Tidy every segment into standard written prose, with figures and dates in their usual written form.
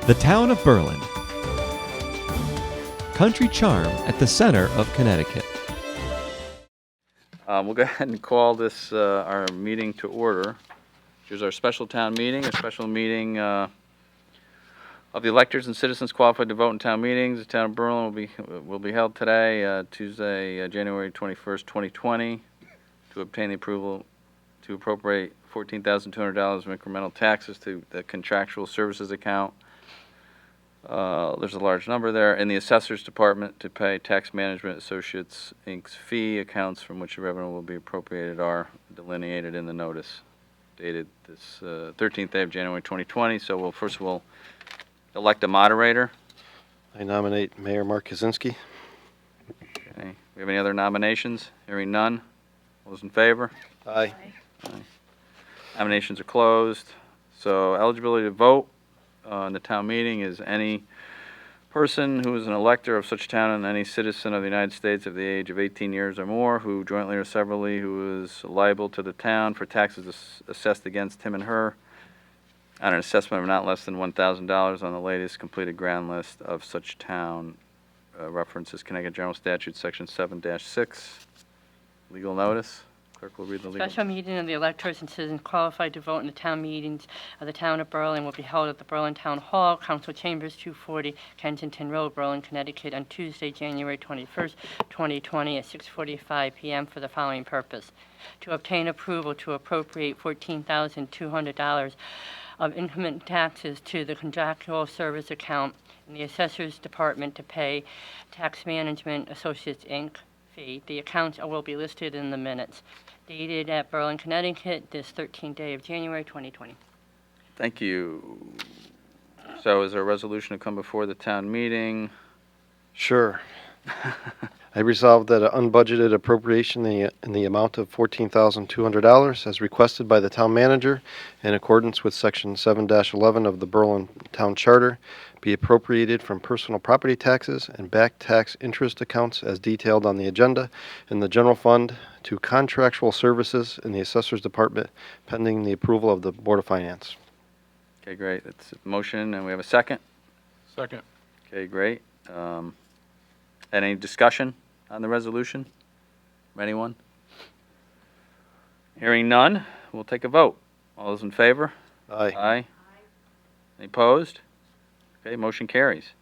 The town of Berlin. Country charm at the center of Connecticut. We'll go ahead and call this our meeting to order. Here's our special town meeting, a special meeting of the electors and citizens qualified to vote in town meetings. The town of Berlin will be held today, Tuesday, January 21st, 2020, to obtain the approval to appropriate $14,200 of incremental taxes to the contractual services account. There's a large number there. In the assessor's department to pay tax management associates Inc.'s fee. Accounts from which the revenue will be appropriated are delineated in the notice dated this 13th day of January 2020. So we'll elect a moderator. I nominate Mayor Mark Kaczynski. Okay. We have any other nominations? Hearing none. All those in favor? Aye. Aye. Nominations are closed. So eligibility to vote in the town meeting is any person who is an elector of such town and any citizen of the United States of the age of 18 years or more who jointly or severally who is liable to the town for taxes assessed against him and her on an assessment of not less than $1,000 on the latest completed ground list of such town. References Connecticut General Statute Section 7-6. Legal notice. Clerk will read the legal. Special meeting of the electors and citizens qualified to vote in the town meetings of the town of Berlin will be held at the Berlin Town Hall, Council Chambers, 240 Kensington Road, Berlin, Connecticut, on Tuesday, January 21st, 2020, at 6:45 p.m. for the following purpose: to obtain approval to appropriate $14,200 of income taxes to the contractual service account in the Assessor's Department to pay Tax Management Associates, Inc. fee. The accounts will be listed in the minutes. Dated at Berlin, Connecticut, this 13th day of January 2020. Thank you. So is there a resolution to come before the town meeting? Sure. I resolve that an unbudgeted appropriation in the amount of $14,200 as requested by the town manager in accordance with Section 7-11 of the Berlin Town Charter be appropriated from personal property taxes and back tax interest accounts as detailed on the agenda in the general fund to contractual services in the Assessor's Department pending the approval of the Board of Finance. Okay, great. That's a motion, and we have a second. Second. Okay, great. Any discussion on the resolution? Anyone? Hearing none, we'll take a vote. All those in favor? Aye. Aye. Any opposed? Okay, motion carries.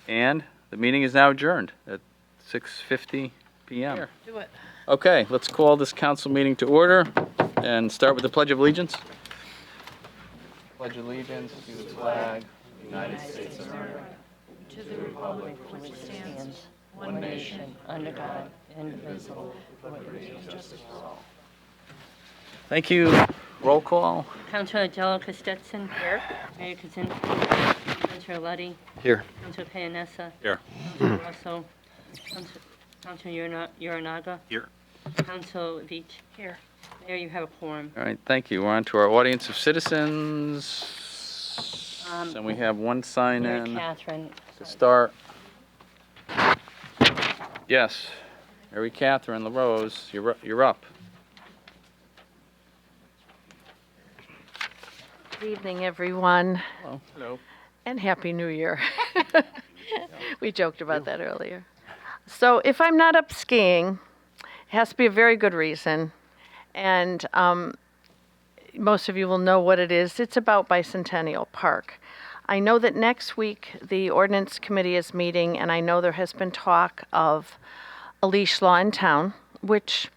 And the meeting is now adjourned at 6:50 p.m. Here, do it. Okay, let's call this council meeting to order and start with the Pledge of Allegiance. Pledge allegiance to the flag of the United States of America, To the republic for which stands one nation, under God, indivisible, with liberty and justice for all. Thank you. Roll call. Councilor Jello Stetson. Here. Mayor Kaczynski. Councilor Luddy. Here. Councilor Payanessa. Here. Councilor Russell. Councilor Uranaga. Here. Councilor Veach. Here. Mayor, you have a quorum. All right, thank you. We're on to our audience of citizens. And we have one Mayor sign-in Catherine. to start. Yes. Mary Catherine LaRose, you're up. Good evening, everyone, Hello. Hello. and Happy New Year. We joked about that earlier. So if I'm not up skiing, it has to be a very good reason, and most of you will know what it is. It's about Bicentennial Park. I know that next week the Ordinance Committee is meeting, and I know there has been talk of a leash law in town, which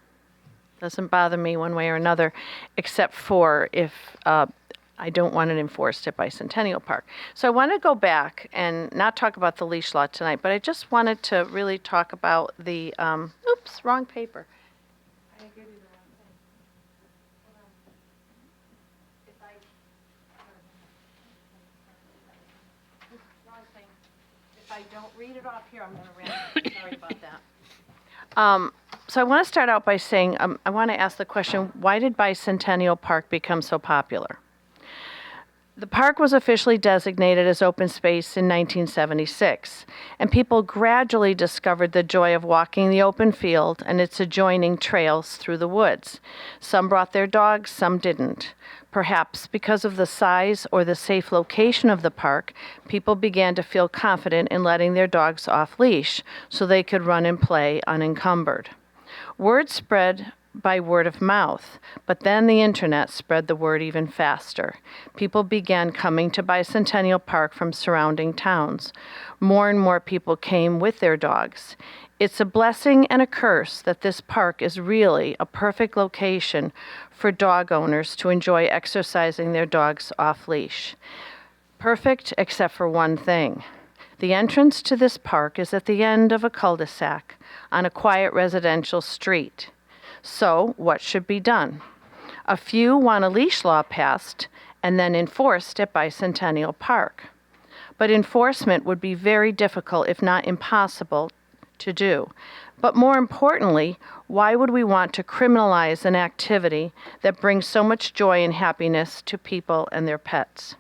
doesn't bother me one way or another, except for if I don't want it enforced at Bicentennial Park. So I want to go back and not talk about the leash law tonight, but I just wanted to really talk about the, oops, wrong paper. I gave you the wrong thing. Hold on. Wrong thing. If I don't read it off here, I'm going to rant. Sorry about that. So I want to start out by saying, I want to ask the question, why did Bicentennial Park become so popular? The park was officially designated as open space in 1976, and people gradually discovered the joy of walking the open field and its adjoining trails through the woods. Some brought their dogs, some didn't. Perhaps because of the size or the safe location of the park, people began to feel confident in letting their dogs off leash so they could run and play unencumbered. Word spread by word of mouth, but then the internet spread the word even faster. People began coming to Bicentennial Park from surrounding towns. More and more people came with their dogs. It's a blessing and a curse that this park is really a perfect location for dog owners to enjoy exercising their dogs off leash. Perfect except for one thing. The entrance to this park is at the end of a cul-de-sac on a quiet residential street. So, what should be done? A few want a leash law passed and then enforced at Bicentennial Park. But enforcement would be very difficult, if not impossible, to do. But more importantly, why would we want to criminalize an activity that brings so much joy and happiness to people and their pets?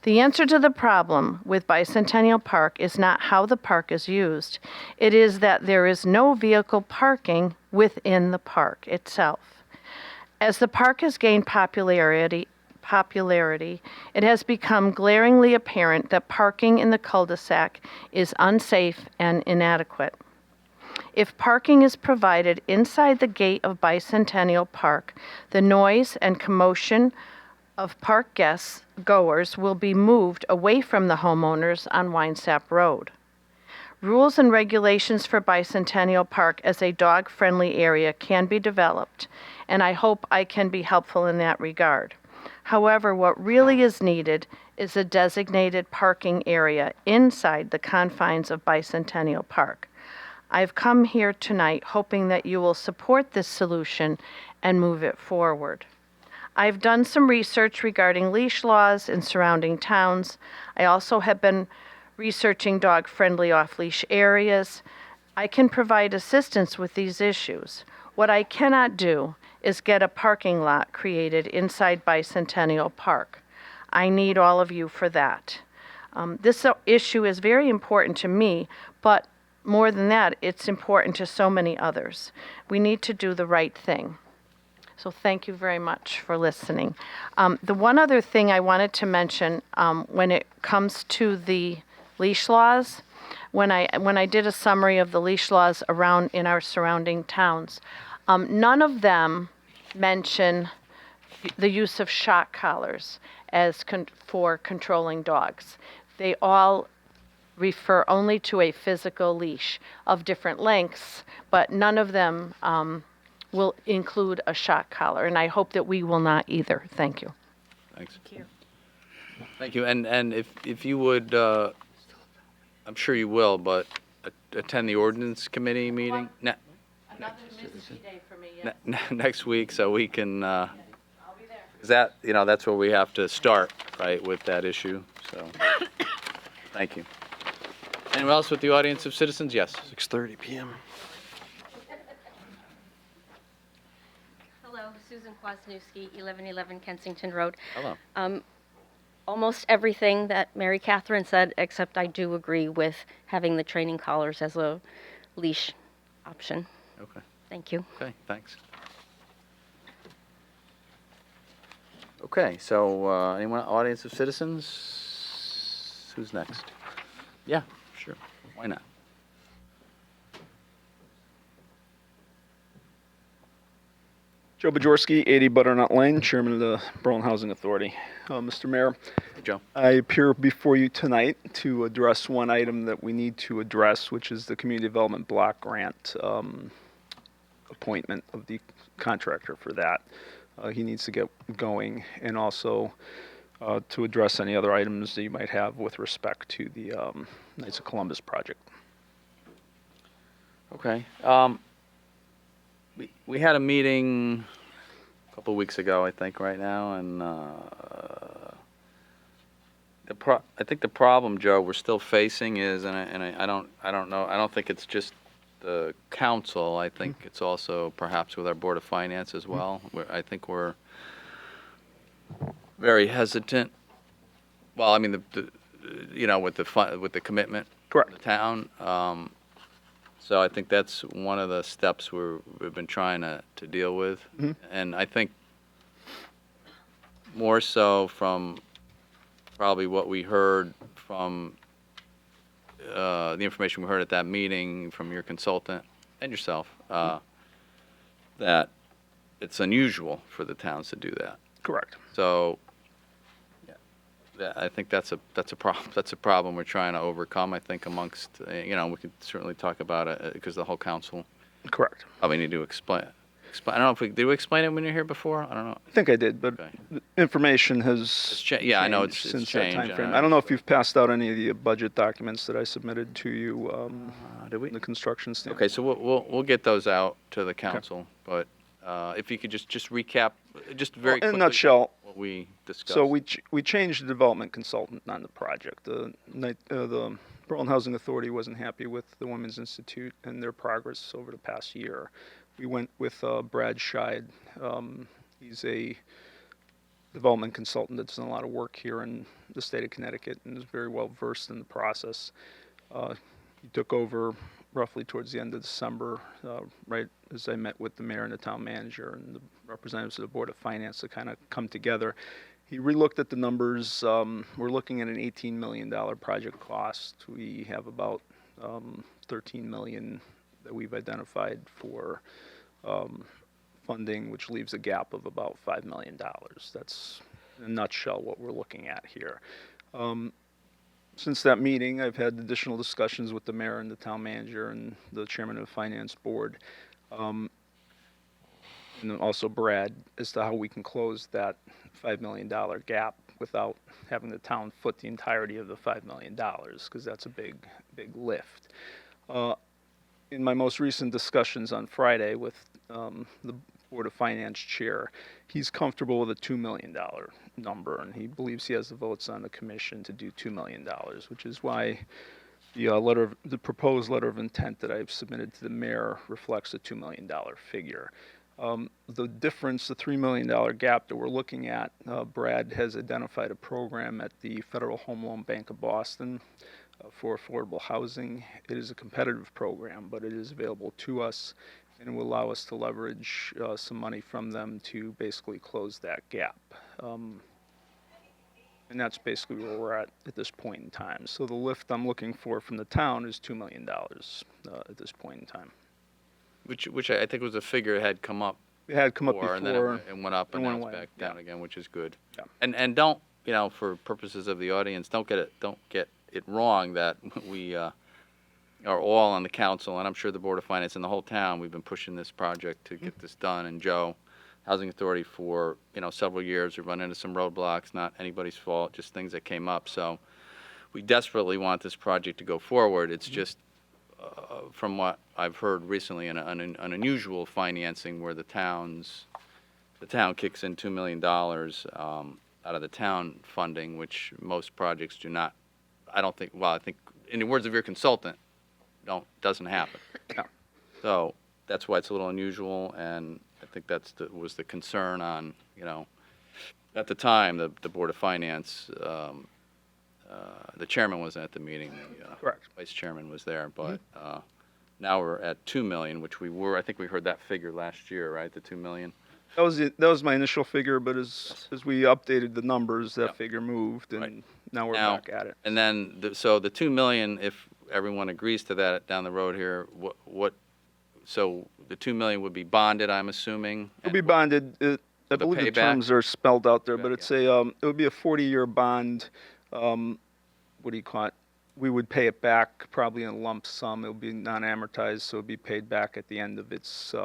The answer to the problem with Bicentennial Park is not how the park is used. It is that there is no vehicle parking within the park itself. As the park has gained popularity, it has become glaringly apparent that parking in the cul-de-sac is unsafe and inadequate. If parking is provided inside the gate of Bicentennial Park, the noise and commotion of park guests, goers, will be moved away from the homeowners on Winesap Road. Rules and regulations for Bicentennial Park as a dog-friendly area can be developed, and I hope I can be helpful in that regard. However, what really is needed is a designated parking area inside the confines of Bicentennial Park. I've come here tonight hoping that you will support this solution and move it forward. I've done some research regarding leash laws in surrounding towns. I also have been researching dog-friendly off-leash areas. I can provide assistance with these issues. What I cannot do is get a parking lot created inside Bicentennial Park. I need all of you for that. This issue is very important to me, but more than that, it's important to so many others. We need to do the right thing. So thank you very much for listening. The one other thing I wanted to mention when it comes to the leash laws, when I did a summary of the leash laws around in our surrounding towns, none of them mention the use of shock collars as for controlling dogs. They all refer only to a physical leash of different lengths, but none of them will include a shock collar, and I hope that we will not either. Thank you. Thanks. Thank you. And if you would, I'm sure you will, but attend the ordinance committee meeting Another Mississippi Day for me, yes. next week, so we can. I'll be there. Is that that's where we have to start, right, with that issue. So, thank you. Anyone else with the audience of citizens? Yes. 6:30 p.m. Hello, Susan Kwasniewski, 1111 Kensington Road. Hello. Almost everything that Mary Catherine said, except I do agree with having the training collars as a leash option. Okay. Thank you. Okay. Thanks. Okay. So, anyone audience of citizens? Who's next? Yeah. Sure. Why not? Joe Bajorski, 80 Butternut Lane, Chairman of the Berlin Housing Authority. Mr. Mayor, Hey, Joe. I appear before you tonight to address one item that we need to address, which is the Community Development Block Grant appointment of the contractor for that. He needs to get going, and also to address any other items that you might have with respect to the Knights of Columbus project. Okay. We had a meeting a couple of weeks ago, I think, right now, and I think the problem, Joe, we're still facing is, and I don't know, I don't think it's just the council. I think it's also perhaps with our Board of Finance as well. I think we're very hesitant Well, I mean, with the commitment Correct. of the town. So I think that's one of the steps we've been trying to deal with. Mhm. And I think more so from probably what we heard from the information we heard at that meeting from your consultant and yourself, that it's unusual for the towns to do that. Correct. So, I think that's a problem. That's a problem we're trying to overcome. I think amongst we could certainly talk about it because the whole council Correct. probably need to explain. I don't know if did we explain it when you were here before? I don't know. I think I did, but Okay. the information has Yeah, I know it's since changed. that time frame. I don't know if you've passed out any of the budget documents that I submitted to you. Did we? The construction standard. Okay, so we'll get those out to the council, but if you could just recap, just very In quickly. a nutshell, What we discussed. so we changed the development consultant on the project. The Berlin Housing Authority wasn't happy with the Women's Institute and their progress over the past year. We went with Brad Scheid. He's a development consultant that's done a lot of work here in the state of Connecticut and is very well versed in the process. He took over roughly towards the end of December, right as I met with the mayor and the town manager and the representatives of the Board of Finance to kind of come together. He relooked at the numbers. We're looking at an $18 million project cost. We have about $13 million that we've identified for funding, which leaves a gap of about $5 million. That's in a nutshell what we're looking at here. Since that meeting, I've had additional discussions with the mayor and the town manager and the chairman of the finance board, and then also Brad, as to how we can close that $5 million gap without having the town foot the entirety of the $5 million, because that's a big lift. In my most recent discussions on Friday with the Board of Finance chair, he's comfortable with a $2 million number, and he believes he has the votes on the commission to do $2 million, which is why the proposed letter of intent that I've submitted to the mayor reflects a $2 million figure. The difference, the $3 million gap that we're looking at, Brad has identified a program at the Federal Home Loan Bank of Boston for affordable housing. It is a competitive program, but it is available to us, and it will allow us to leverage some money from them to basically close that gap. And that's basically where we're at this point in time. So the lift I'm looking for from the town is $2 million at this point in time. Which I think was a figure that had come up It had come up before. and then it went up, and and now went it's away. back down Yeah. again, which is good. Yeah. And don't, for purposes of the audience, don't get it wrong that we are all on the council, and I'm sure the Board of Finance and the whole town, we've been pushing this project to get this done. And Joe, Housing Authority, for several years, we've run into some roadblocks, not anybody's fault, just things that came up. So we desperately want this project to go forward. It's just from what I've heard recently, an unusual financing where the town kicks in $2 million out of the town funding, which most projects do not. I don't think. Well, I think, in the words of your consultant, doesn't happen. No. So that's why it's a little unusual, and I think was the concern on at the time the Board of Finance. The chairman wasn't at the meeting. The Correct. vice chairman was there, but now we're at $2 million, which we were. I think we heard that figure last year, right? The $2 million. That was my initial figure, but as we updated the numbers, that Yep. figure moved, and Right. now we're Now- back at it. And then so the $2 million, if everyone agrees to that down the road here, so the $2 million would be bonded, I'm assuming. It'll be bonded. I a believe the payback? terms are spelled out there, Payback, but it's yeah. it would be a 40-year bond. What do you call it? We would pay it back probably in a lump sum. It would be non-amortized, so it would be paid back at the end of its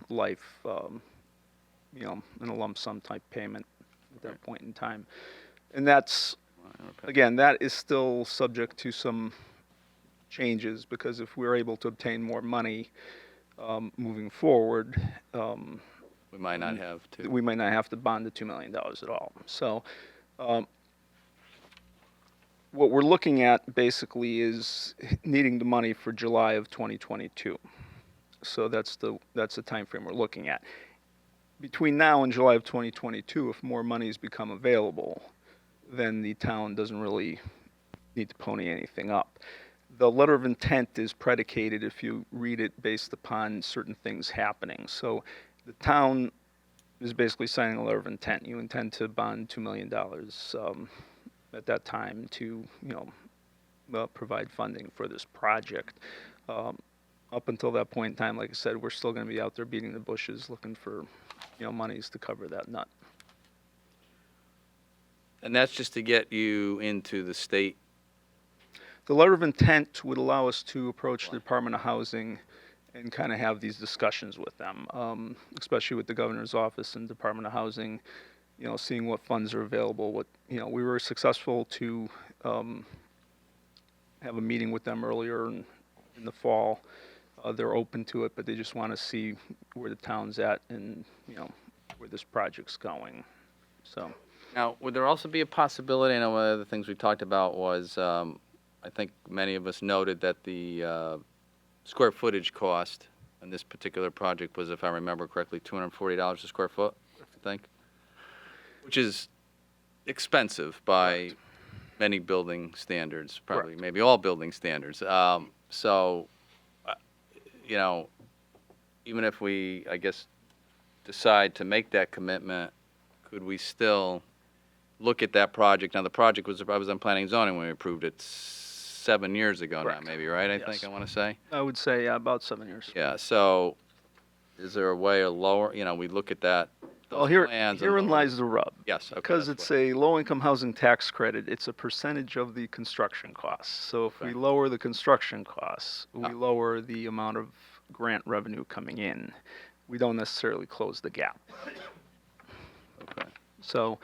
life, in a lump sum type payment at that Right. point in time. And that's, again, that is still subject to some changes, because if we're able to obtain more money moving forward, We might not have to. we might not have to bond the $2 million at all. So what we're looking at basically is needing the money for July of 2022. So that's the time frame we're looking at. Between now and July of 2022, if more monies become available, then the town doesn't really need to pony anything up. The letter of intent is predicated, if you read it, based upon certain things happening. So the town is basically signing a letter of intent. You intend to bond $2 million at that time to, provide funding for this project. Up until that point in time, like I said, we're still going to be out there beating the bushes, looking for, monies to cover that nut. And that's just to get you into the state. The letter of intent would allow us to approach the Department of Housing and kind of have these discussions with them, especially with the governor's office and Department of Housing, seeing what funds are available. We were successful to have a meeting with them earlier in the fall. They're open to it, but they just want to see where the town's at and, where this project's going. So. Now, would there also be a possibility, I know one of the things we talked about was, I think many of us noted that the square footage cost on this particular project was, if I remember correctly, $240 a square foot, I think, which is expensive by many building standards, probably Correct. maybe all building standards. Even if we, I guess, decide to make that commitment, could we still look at that project? Now, the project I was on planning and zoning when we approved it 7 years ago Correct. now, maybe, right? I Yes. think I want to say. I would say about 7 years. Yeah. So, is there a way of lower? We look at that. Well, those plans and herein lower- lies the rub. Yes. Okay, Because that's it's what- a low-income housing tax credit, it's a percentage of the construction costs. So if we Okay. lower the construction costs, we Ah. lower the amount of grant revenue coming in. We don't necessarily close the gap. Okay. So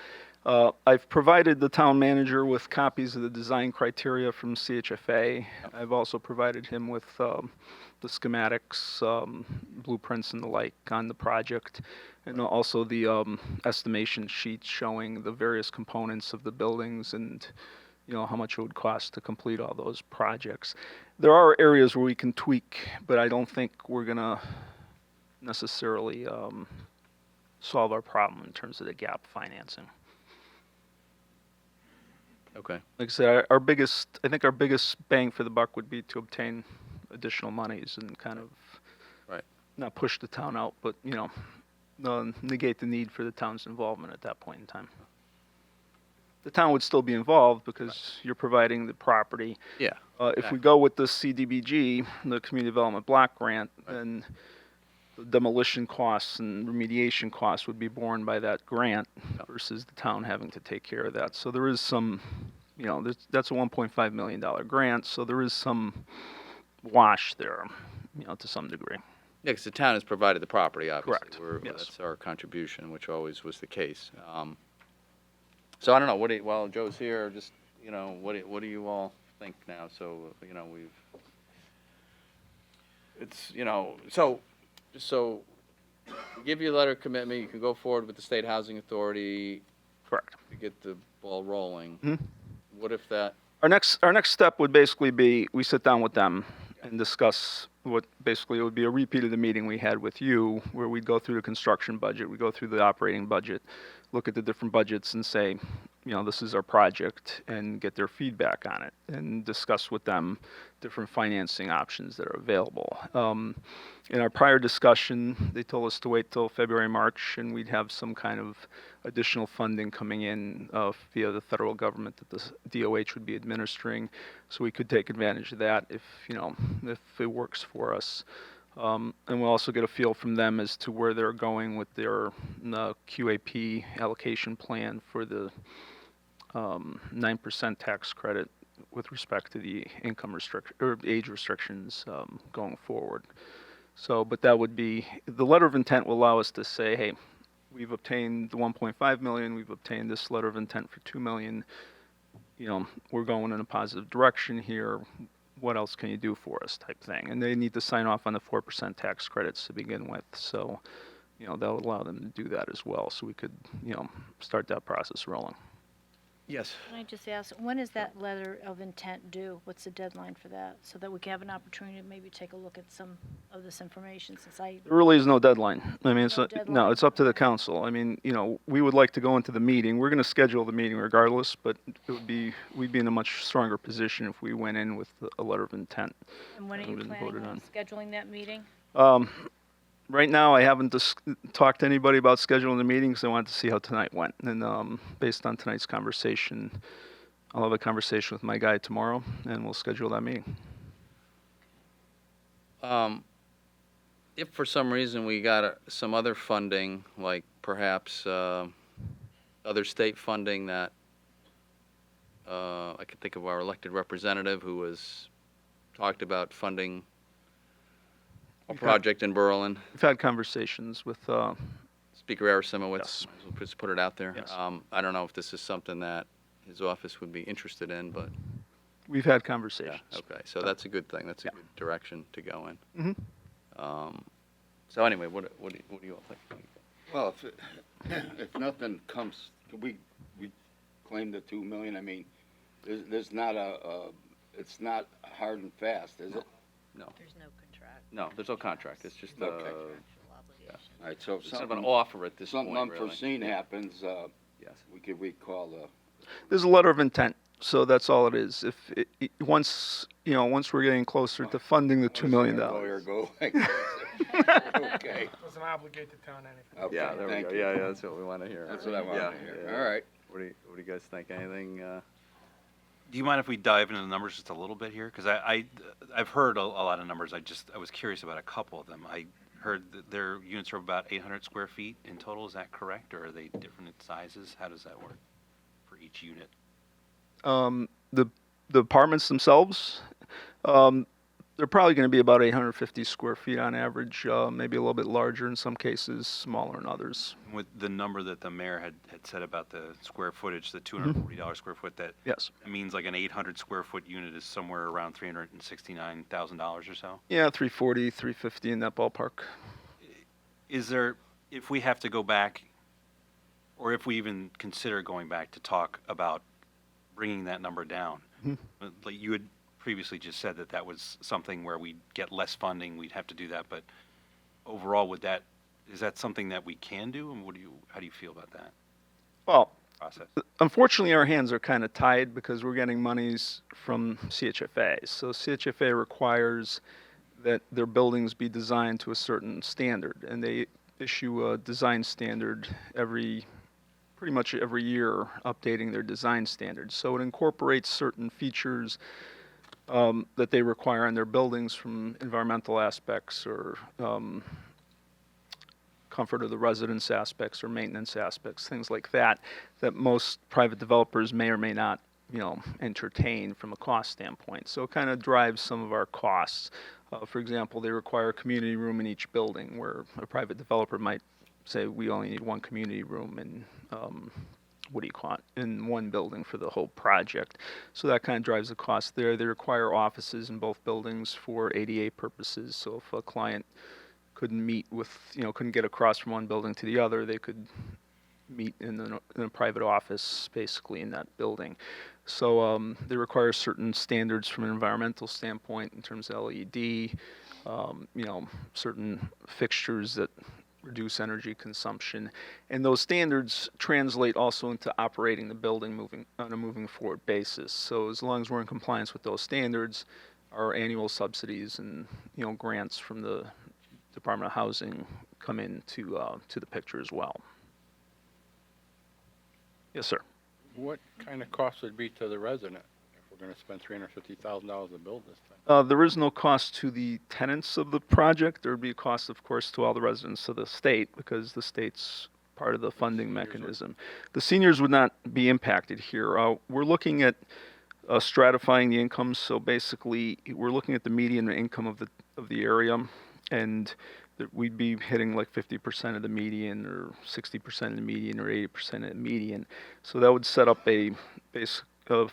I've provided the town manager with copies of the design criteria from CHFA. I've also provided him with the schematics, blueprints and the like on the project, and also the estimation sheet showing the various components of the buildings and how much it would cost to complete all those projects. There are areas where we can tweak, but I don't think we're going to necessarily solve our problem in terms of the gap financing. Okay. Like I said, I think our biggest bang for the buck would be to obtain additional monies and kind of Right. not push the town out, but, negate the need for the town's involvement at that point in time. The town would still be involved because you're providing the property. Yeah. If Exactly. we go with the CDBG, the Community Development Block Grant, then the demolition costs and remediation costs would be borne by that grant versus the town having to take care of that. So there is some, that's a $1.5 million grant, so there is some wash there, to some degree. Yeah, because the town has provided the property, obviously. Correct. Yes. That's our contribution, which always was the case. So I don't know. While Joe's here, just what do you all think now? So so we give you a letter of commitment. You can go forward with the state housing authority Correct. to get the ball rolling. Mhm. What if that? Our next step would basically be, we sit down with them and discuss what basically it would be a repeat of the meeting we had with you, where we'd go through the construction budget, we go through the operating budget, look at the different budgets and say, this is our project, and get their feedback on it, and discuss with them different financing options that are available. In our prior discussion, they told us to wait till February, March, and we'd have some kind of additional funding coming in via the federal government that the DOH would be administering, so we could take advantage of that if it works for us. And we'll also get a feel from them as to where they're going with their QAP allocation plan for the 9% tax credit with respect to the income restriction or age restrictions going forward. So, but that would be, the letter of intent will allow us to say, hey, we've obtained the 1.5 million, we've obtained this letter of intent for 2 million, we're going in a positive direction here. What else can you do for us, type thing? And they need to sign off on the 4% tax credits to begin with. So, that would allow them to do that as well. So we could, start that process rolling. Yes. Can I just ask, when is that letter of intent due? What's the deadline for that? So that we can have an opportunity to maybe take a look at some of this information, since I, There really is no deadline. I mean, No deadline? it's up to the Okay. council. I mean, we would like to go into the meeting. We're going to schedule the meeting regardless, but we'd be in a much stronger position if we went in with a letter of intent. and when are That you would've been planning voted on on. scheduling that meeting? Right now, I haven't talked to anybody about scheduling the meeting because I wanted to see how tonight went. And based on tonight's conversation, I'll have a conversation with my guy tomorrow, and we'll schedule that meeting. If for some reason we got some other funding, like perhaps other state funding that I could think of our elected representative who was talked about funding a We've had- project in Berlin, We've had conversations with, Speaker Arasimowicz. Yes. We'll just put it out there. Yes. I don't know if this is something that his office would be interested in, but we've had yeah, conversations. okay. So that's a good thing. That's a Yeah. good direction to go in. Mhm. So anyway, what do you all think? Well, if nothing comes, could we claim the 2 million? I mean, there's not it's not hard and fast, is it? No, There's no contract. no, there's no contract. It's just Okay. All right, so if it's kind of an something, offer at this point, something really. unforeseen happens, Yes. we could recall the. There's a letter of intent, so that's all it is. If once we're getting closer to funding the $2 million. Go or go. Okay. Doesn't obligate the town anything. Okay, Yeah, there we thank go. you. Yeah, that's what we want to hear. That's what I wanted Yeah, to hear. yeah. All right. What do you guys think? Anything? Do you mind if we dive into the numbers just a little bit here? Because I've heard a lot of numbers. I was curious about a couple of them. I heard that their units are about 800 square feet in total. Is that correct, or are they different sizes? How does that work for each unit? The apartments themselves, they're probably going to be about 850 square feet on average, maybe a little bit larger in some cases, smaller in others. With the number that the mayor had said about the square footage, the $240 square foot, that Yes. means like an 800 square foot unit is somewhere around $369,000 or so. Yeah, 340, 350 in that ballpark. Is there, if we have to go back, or if we even consider going back to talk about bringing that number down, like you had previously just said that was something where we'd get less funding, we'd have to do that, but overall, is that something that we can do, and how do you feel about that Well, process? unfortunately, our hands are kind of tied because we're getting monies from CHFA. So CHFA requires that their buildings be designed to a certain standard, and they issue a design standard pretty much every year, updating their design standards. So it incorporates certain features that they require in their buildings, from environmental aspects or comfort of the residence aspects or maintenance aspects, things like that, that most private developers may or may not, entertain from a cost standpoint. So it kind of drives some of our costs. For example, they require a community room in each building, where a private developer might say we only need one community room in in one building for the whole project. So that kind of drives the cost there. They require offices in both buildings for ADA purposes. So if a client couldn't get across from one building to the other, they could meet in a private office, basically, in that building. So they require certain standards from an environmental standpoint in terms of LED, certain fixtures that reduce energy consumption, and those standards translate also into operating the building on a moving forward basis. So as long as we're in compliance with those standards, our annual subsidies and grants from the Department of Housing come into to the picture as well. Yes, sir. What kind of cost would it be to the resident if we're gonna spend $350,000 to build this thing? There is no cost to the tenants of the project. There would be a cost, of course, to all the residents of the state, because the state's part of the funding mechanism. The seniors would not be impacted here. We're looking at stratifying the incomes. So basically, we're looking at the median income of the area, and we'd be hitting like 50% of the median, or 60% of the median, or 80% of the median. So that would set up a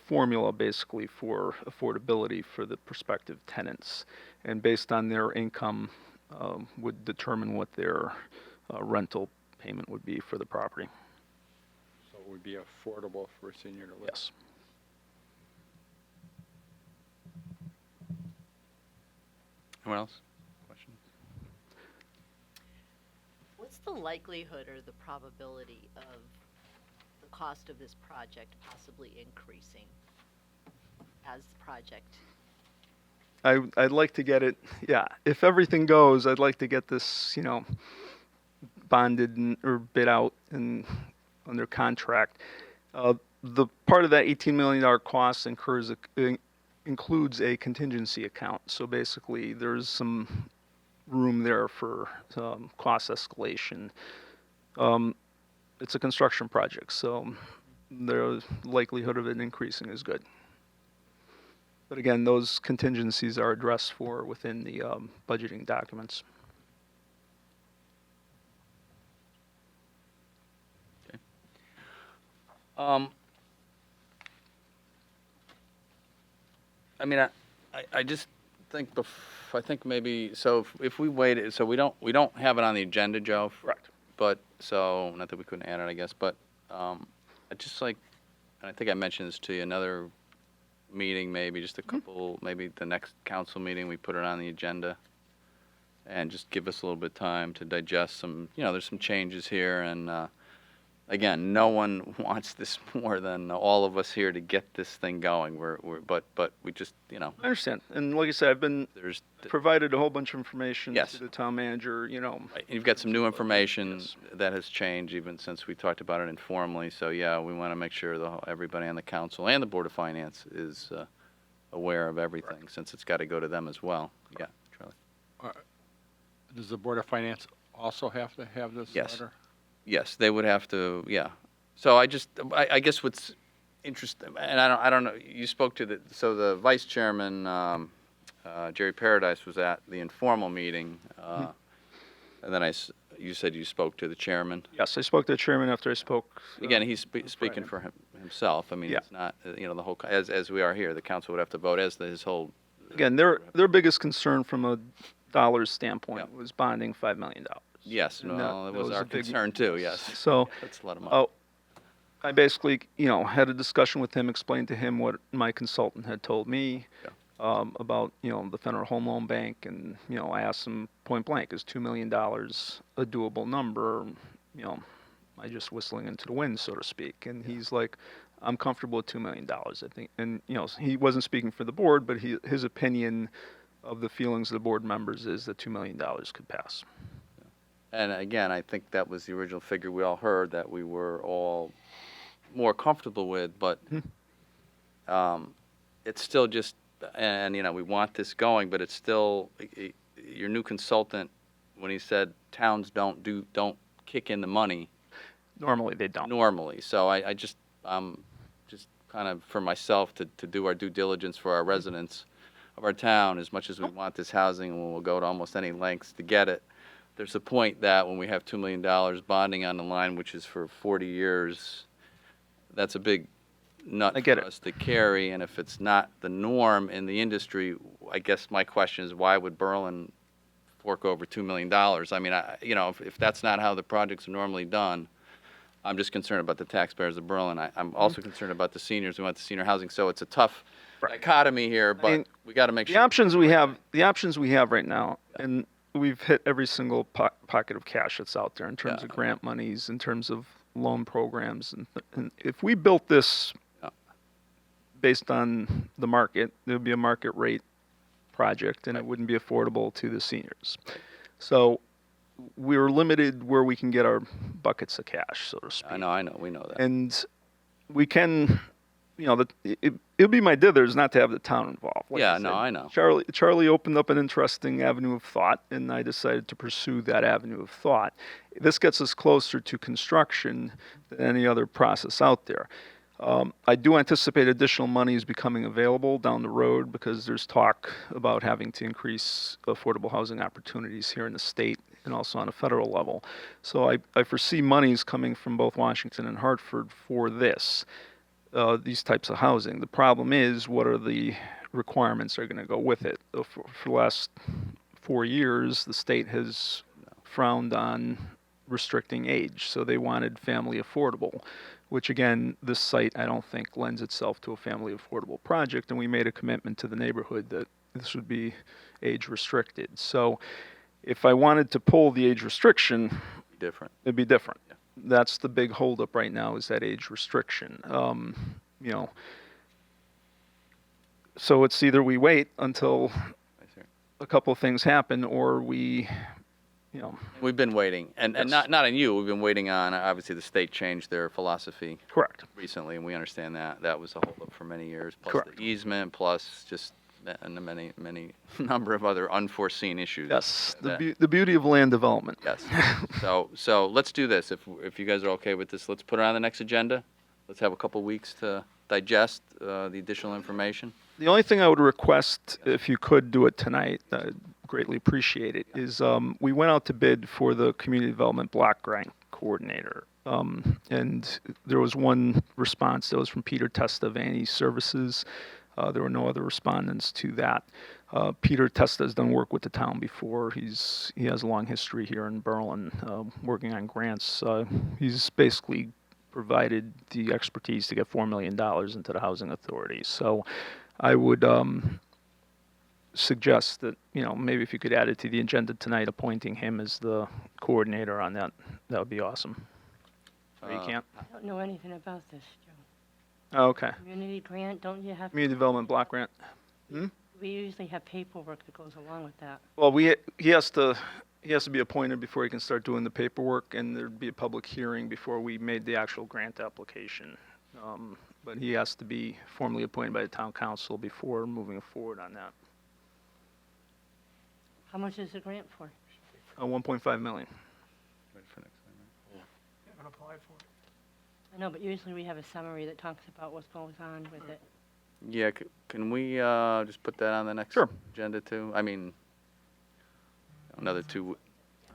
formula basically for affordability for the prospective tenants, and based on their income would determine what their rental payment would be for the property. So would be affordable for a senior to live. Yes. Anyone else? Questions? What's the likelihood or the probability of the cost of this project possibly increasing as the project? I'd like to get it, yeah, if everything goes, I'd like to get this, bonded or bid out and under contract. The part of that $18 million cost includes a contingency account. So basically, there's some room there for cost escalation. It's a construction project, so the likelihood of it increasing is good. But again, those contingencies are addressed for within the budgeting documents. I mean, I just think I think maybe, so if we waited, so we don't have it on the agenda, Joe. Correct. But, so, not that we couldn't add it, I guess, but, I just like, and I think I mentioned this to you, another meeting, maybe just a couple, maybe the next council meeting, we put it on the agenda. And just give us a little bit of time to digest some, there's some changes here, and, again, no one wants this more than all of us here to get this thing going. But we just, I understand. And like I said, I've been provided a whole bunch of information Yes. to the town manager, right, you've got some new information Yes. that has changed even since we talked about it informally. So yeah, we want to make sure everybody on the council and the Board of Finance is aware of everything, since it's got to go to them as well. Yeah, Charlie. Does the Board of Finance also have to have this Yes. letter? Yes, they would have to, yeah. So I guess what's interesting, and I don't know, you spoke to the vice chairman, Jerry Paradise, was at the informal meeting, and then you said you spoke to the chairman. Yes, I spoke to the chairman after I spoke. Again, he's speaking for himself. I mean, Yeah. it's not, the whole, as we are here, the council would have to vote his whole. Again, their biggest concern from a dollars standpoint Yeah. was bonding $5 million. Yes, And well, that it was was our a big- concern too, yes. So, That's a lot of money. I basically, had a discussion with him, explained to him what my consultant had told me about, the Federal Home Loan Bank, and, I asked him point blank, is $2 million a doable number? I just whistling into the wind, so to speak. And he's like, I'm comfortable with $2 million, I think. And, he wasn't speaking for the board, but his opinion of the feelings of the board members is that $2 million could pass. And again, I think that was the original figure we all heard that we were all more comfortable with, but it's still just, and we want this going, but it's still, your new consultant, when he said towns don't kick in the money. Normally, they don't. Normally, so I just kind of for myself to do our due diligence for our residents of our town, as much as we want this housing, and we'll go to almost any lengths to get it. There's a point that when we have $2 million bonding on the line, which is for 40 years, that's a big nut for us to carry. And if it's not the norm in the industry, I guess my question is, why would Berlin fork over $2 million? I mean, if that's not how the projects are normally done, I'm just concerned about the taxpayers of Berlin. I'm also concerned about the seniors. We want the senior housing. So it's a tough dichotomy here, but we got to make sure. The options we have right now, and we've hit every single pocket of cash that's out there in terms of grant monies, in terms of loan programs. And if we built this based on the market, it would be a market rate project, and it wouldn't be affordable to the seniors. So we're limited where we can get our buckets of cash, so to speak. I know, we know that. And we can, it would be my dithers not to have the town involved. Like I said, I know. Charlie opened up an interesting avenue of thought, and I decided to pursue that avenue of thought. This gets us closer to construction than any other process out there. I do anticipate additional monies becoming available down the road, because there's talk about having to increase affordable housing opportunities here in the state and also on a federal level. So I foresee monies coming from both Washington and Hartford for these types of housing. The problem is, what are the requirements that are going to go with it? For the last 4 years, the state has frowned on restricting age. So they wanted family affordable, which again, this site I don't think lends itself to a family affordable project. And we made a commitment to the neighborhood that this would be age restricted. So if I wanted to pull the age restriction, Different. it'd be different. That's the big holdup right now, is that age restriction. You know, so it's either we wait until a couple of things happen, or we, you know. We've been waiting, and Yes. not on you, we've been waiting on, obviously, the state changed their philosophy Correct. recently, and we understand that. That was a holdup for many years, plus Correct. the easement, plus just and the many number of other unforeseen issues. Yes, that- the beauty of land development. Yes. So let's do this. If you guys are okay with this, let's put it on the next agenda. Let's have a couple weeks to digest the additional information. The only thing I would request, if you could do it tonight, I'd greatly appreciate it, is we went out to bid for the community development block grant coordinator. And there was one response that was from Peter Testa of Annie Services. There were no other respondents to that. Peter Testa has done work with the town before. He has a long history here in Berlin, working on grants. He's basically provided the expertise to get $4 million into the housing authority. So I would suggest that, maybe if you could add it to the agenda tonight, appointing him as the coordinator on that, that would be awesome. You can't? I don't know anything about this, Joe. Oh, okay. Community grant, don't you have? Community development block grant. We usually have paperwork that goes along with that. Well, he has to be appointed before he can start doing the paperwork, and there'd be a public hearing before we made the actual grant application. But he has to be formally appointed by the town council before moving forward on that. How much is the grant for? 1.5 million. I know, but usually we have a summary that talks about what goes on with it. Yeah, can we just put that on the next Sure. agenda too? I mean, another 2.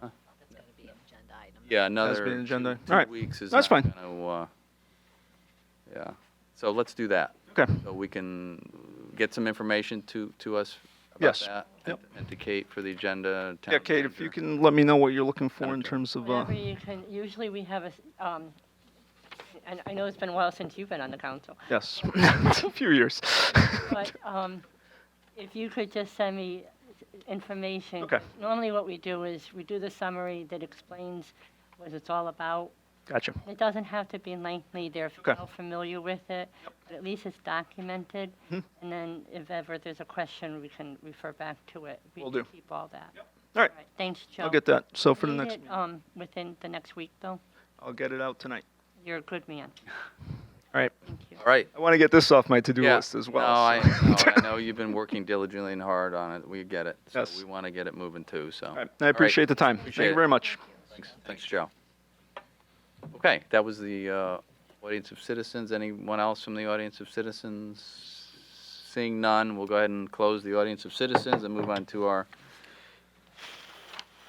That's gonna be an agenda item. Yeah, another Has been an agenda. 2 All right. weeks is That's not fine. gonna, yeah. So let's do that. Okay. So we can get some information to us about Yes. that. Yep. And to Kate for the agenda. Yeah, town Kate, if manager. you can let me know what you're looking for in Okay. terms of, Whatever you can, usually we have and I know it's been a while since you've been on the council, yes, a few years. but if you could just send me information. Okay. Normally what we do is we do the summary that explains what it's all about. Gotcha. It doesn't have to be lengthy, they're Okay. well familiar with it, but at least it's documented. And then if ever there's a question, we can refer back to it. We Will can do. keep all that. All right, Thanks, Joe. I'll get that. So for the Need next, it, within the next week, though? I'll get it out tonight. You're a good man. All right. Thank you. All right. I want to get this off my to-do Yeah. list as well. No, so- I know you've been working diligently and hard on it. We get it. So Yes. we want to get it moving too, so. All right. I appreciate the time. Appreciate Thank you it. very much. Thanks, Joe. Okay, that was the audience of citizens. Anyone else from the audience of citizens? Seeing none, we'll go ahead and close the audience of citizens and move on to our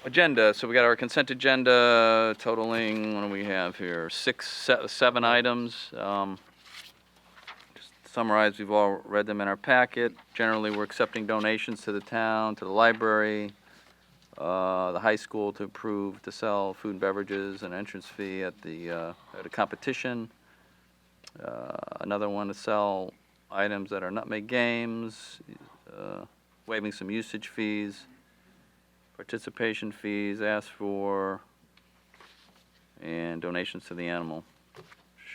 agenda. So we got our consent agenda totaling, what do we have here? 7 items. Just to summarize, we've all read them in our packet. Generally, we're accepting donations to the town, to the library, the high school to approve to sell food and beverages, an entrance fee at a competition. Another one to sell items that are Nutmeg games, waiving some usage fees, participation fees asked for, and donations to the animal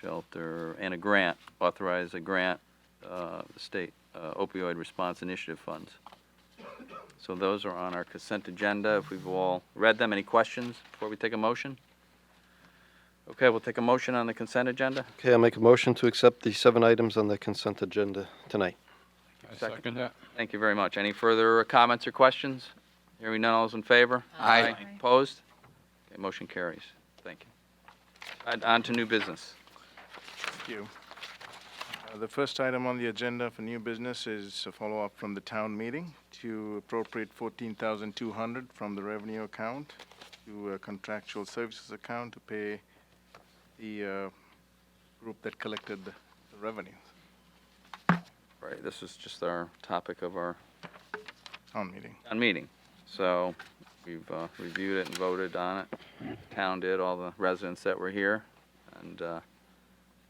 shelter, and a grant, authorize a grant, the state opioid response initiative funds. So those are on our consent agenda. If we've all read them, any questions before we take a motion? Okay, we'll take a motion on the consent agenda. Okay, I'll make a motion to accept the 7 items on the consent agenda tonight. I second that. Thank you very much. Any further comments or questions? Hearing none, all those in favor? Aye. Opposed? Okay, motion carries. Thank you. On to new business. Thank you. The first item on the agenda for new business is a follow-up from the town meeting to appropriate $14,200 from the revenue account to a contractual services account to pay the group that collected the revenue. Right, this is just our topic of our Town meeting. town meeting. So, We've reviewed it and voted on it. Town did, all the residents that were here. And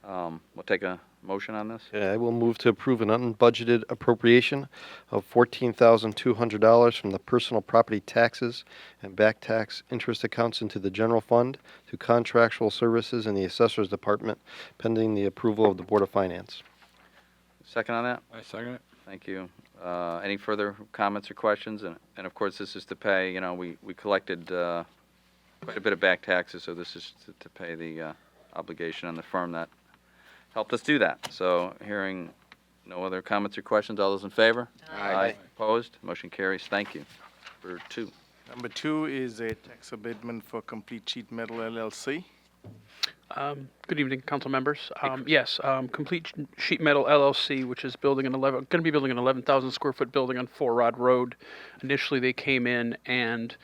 we'll take a motion on this. Okay, I will move to approve an unbudgeted appropriation of $14,200 from the personal property taxes and back tax interest accounts into the general fund to contractual services in the assessor's department pending the approval of the Board of Finance. Second on that? I second it. Thank you. Any further comments or questions? And of course, this is to pay, you know, we collected quite a bit of back taxes, so this is to pay the obligation on the firm that helped us do that. So hearing no other comments or questions, all those in favor? Aye. Opposed? Motion carries. Thank you. For 2. Number 2 is a tax abatement for Complete Sheet Metal LLC. Good evening, council members. Yes, Complete Sheet Metal LLC, which is going to be building an 11,000 square foot building on 4 Rod Road. Initially, they came in and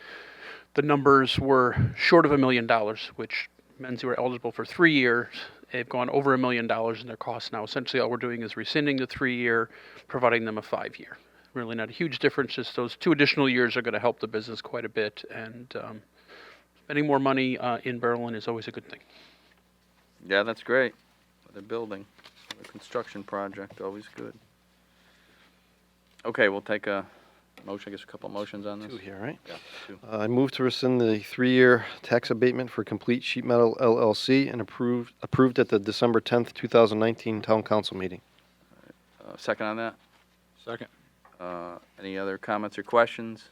the numbers were short of $1 million, which means they were eligible for 3 years. They've gone over $1 million in their costs now. Essentially, all we're doing is rescinding the 3-year, providing them a 5-year. Really not a huge difference. Just those 2 additional years are going to help the business quite a bit. And spending more money in Berlin is always a good thing. Yeah, that's great. They're building. A construction project, always good. Okay, we'll take a motion, I guess a couple motions on this. 2 here, right? Yeah, 2. I move to rescind the 3-year tax abatement for Complete Sheet Metal LLC and approved at the December 10th, 2019 Town Council meeting. Second on that? Second. Any other comments or questions?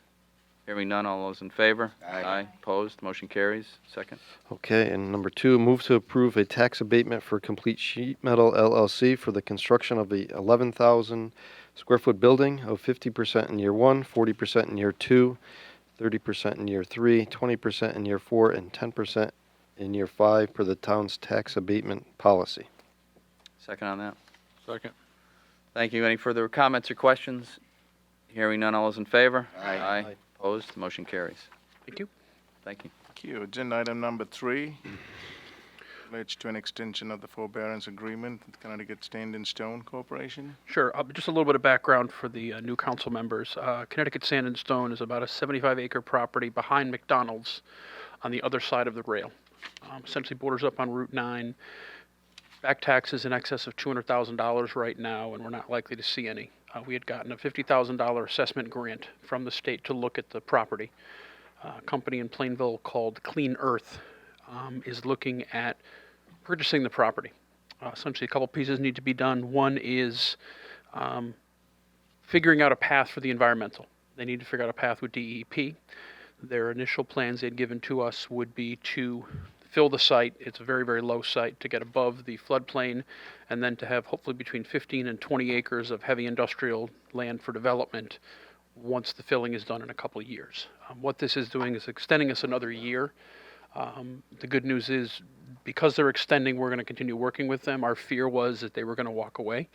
Hearing none, all those in favor? Aye. Opposed? Motion carries. Second. Okay, and number 2, move to approve a tax abatement for Complete Sheet Metal LLC for the construction of a 11,000 square foot building of 50% in year 1, 40% in year 2, 30% in year 3, 20% in year 4, and 10% in year 5 per the town's tax abatement policy. Second on that? Second. Thank you. Any further comments or questions? Hearing none, all those in favor? Aye. Opposed? Motion carries. Thank you. Thank you. Thank you. Agenda item number 3 relates to an extension of the forbearance agreement with Connecticut Stand and Stone Corporation. Sure. Just a little bit of background for the new council members. Connecticut Sand and Stone is about a 75-acre property behind McDonald's on the other side of the rail. Essentially borders up on Route 9. Back taxes in excess of $200,000 right now, and we're not likely to see any. We had gotten a $50,000 assessment grant from the state to look at the property. A company in Plainville called Clean Earth is looking at purchasing the property. Essentially, a couple pieces need to be done. One is figuring out a path for the environmental. They need to figure out a path with DEP. Their initial plans they'd given to us would be to fill the site. It's a very, very low site to get above the floodplain, and then to have hopefully between 15 and 20 acres of heavy industrial land for development once the filling is done in a couple of years. What this is doing is extending us another year. The good news is, because they're extending, we're going to continue working with them. Our fear was that they were going to walk away.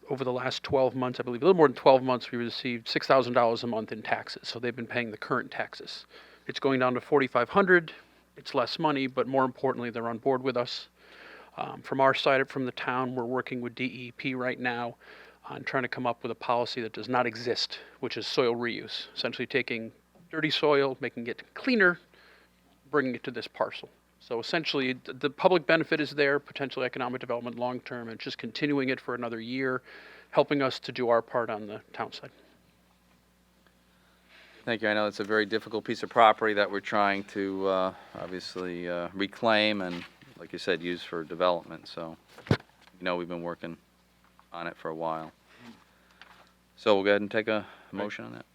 Over the last 12 months, I believe a little more than 12 months, we received $6,000 a month in taxes. So they've been paying the current taxes. It's going down to $4,500. It's less money, but more importantly, they're on board with us. From our side, from the town, we're working with DEP right now on trying to come up with a policy that does not exist, which is soil reuse. Essentially taking dirty soil, making it cleaner, bringing it to this parcel. So essentially, the public benefit is there, potential economic development long term, and just continuing it for another year, helping us to do our part on the town side. Thank you. I know it's a very difficult piece of property that we're trying to obviously reclaim and, like you said, use for development. So, we've been working on it for a while. So we'll go ahead and take a motion on that.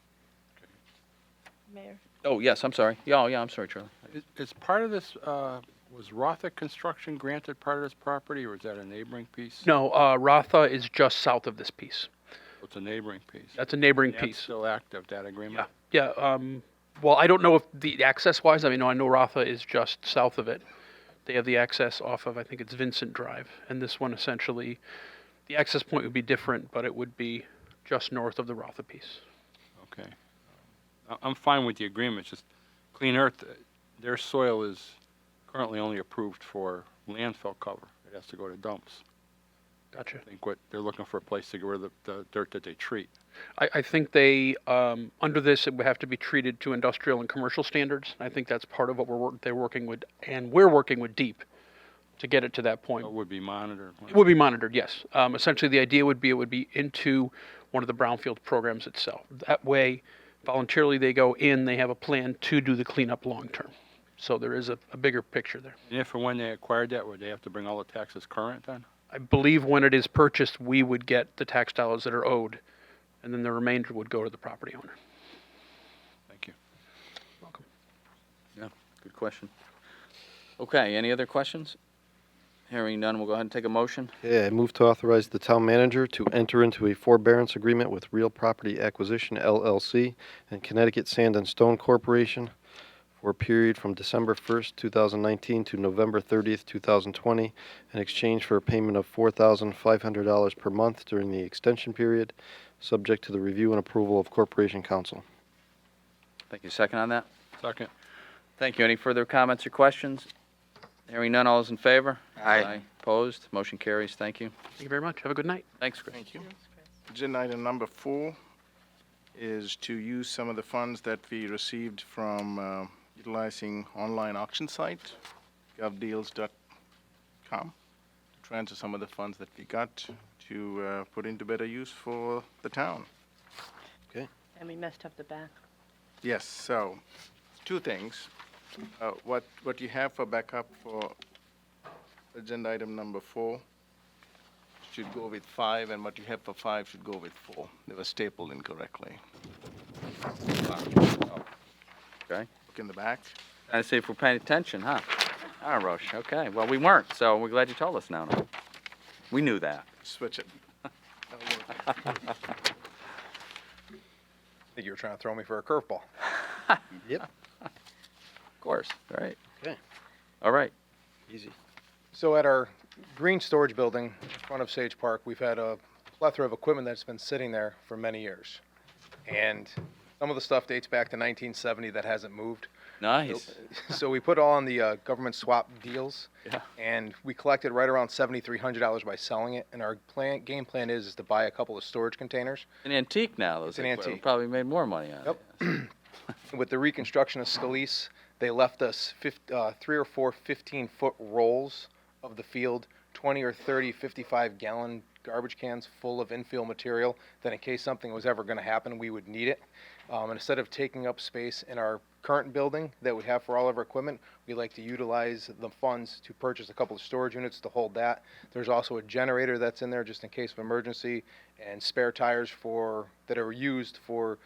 Mayor. Oh, yes, I'm sorry. Yeah, I'm sorry, Charlie. Is part of this, was Rotha Construction granted part of this property, or is that a neighboring piece? No, Rotha is just south of this piece. It's a neighboring piece. That's a neighboring That's piece. still active, that agreement? Yeah. Well, I don't know if the access-wise, I know Rotha is just south of it. They have the access off of, I think it's Vincent Drive. And this one, essentially, the access point would be different, but it would be just north of the Rotha piece. Okay. I'm fine with the agreement, just Clean Earth, their soil is currently only approved for landfill cover. It has to go to dumps. Gotcha. I think what, they're looking for a place to get rid of the dirt that they treat. I think they, under this, it would have to be treated to industrial and commercial standards. I think that's part of what they're working with, and we're working with DEEP to get it to that point. It would be monitored. It would be monitored, yes. Essentially, the idea would be it would be into one of the brownfield programs itself. That way, voluntarily they go in, they have a plan to do the cleanup long term. So there is a bigger picture there. And if and when they acquired that, would they have to bring all the taxes current then? I believe when it is purchased, we would get the tax dollars that are owed, and then the remainder would go to the property owner. Thank you. Welcome. Yeah, good question. Okay, any other questions? Hearing none, we'll go ahead and take a motion. Okay, I move to authorize the town manager to enter into a forbearance agreement with Real Property Acquisition LLC and Connecticut Sand and Stone Corporation for a period from December 1st, 2019 to November 30th, 2020, in exchange for a payment of $4,500 per month during the extension period, subject to the review and approval of Corporation Council. Thank you. Second on that? Second. Thank you. Any further comments or questions? Hearing none, all those in favor? Aye. Opposed? Motion carries. Thank you. Thank you very much. Have a good night. Thanks, Chris. Thank you. Agenda item number 4 is to use some of the funds that we received from utilizing online auction site, govdeals.com, to transfer some of the funds that we got to put into better use for the town. And we messed up the back. Yes, so, 2 things. What you have for backup for agenda item number 4 should go with 5, and what you have for 5 should go with 4. They were stapled incorrectly. Okay. Look in the back. I see if we're paying attention, huh? All right, Roche. Okay. Well, we weren't, so we're glad you told us now. We knew that. Switch it. I think you were trying to throw me for a curveball. Yep. Of course. All right. Okay. All right. Easy. So at our green storage building in front of Sage Park, we've had a plethora of equipment that's been sitting there for many years. And some of the stuff dates back to 1970 that hasn't moved. Nice. So we put all on the government swap deals. Yeah. And we collected right around $7,300 by selling it. And our game plan is to buy a couple of storage containers. An antique now. It's an antique. Probably made more money on it. With the reconstruction of Scalise, they left us 3 or 4 15-foot rolls of the field, 20 or 30 55-gallon garbage cans full of infill material that in case something was ever going to happen, we would need it. And instead of taking up space in our current building that we have for all of our equipment, we like to utilize the funds to purchase a couple of storage units to hold that. There's also a generator that's in there just in case of emergency, and spare tires that are used for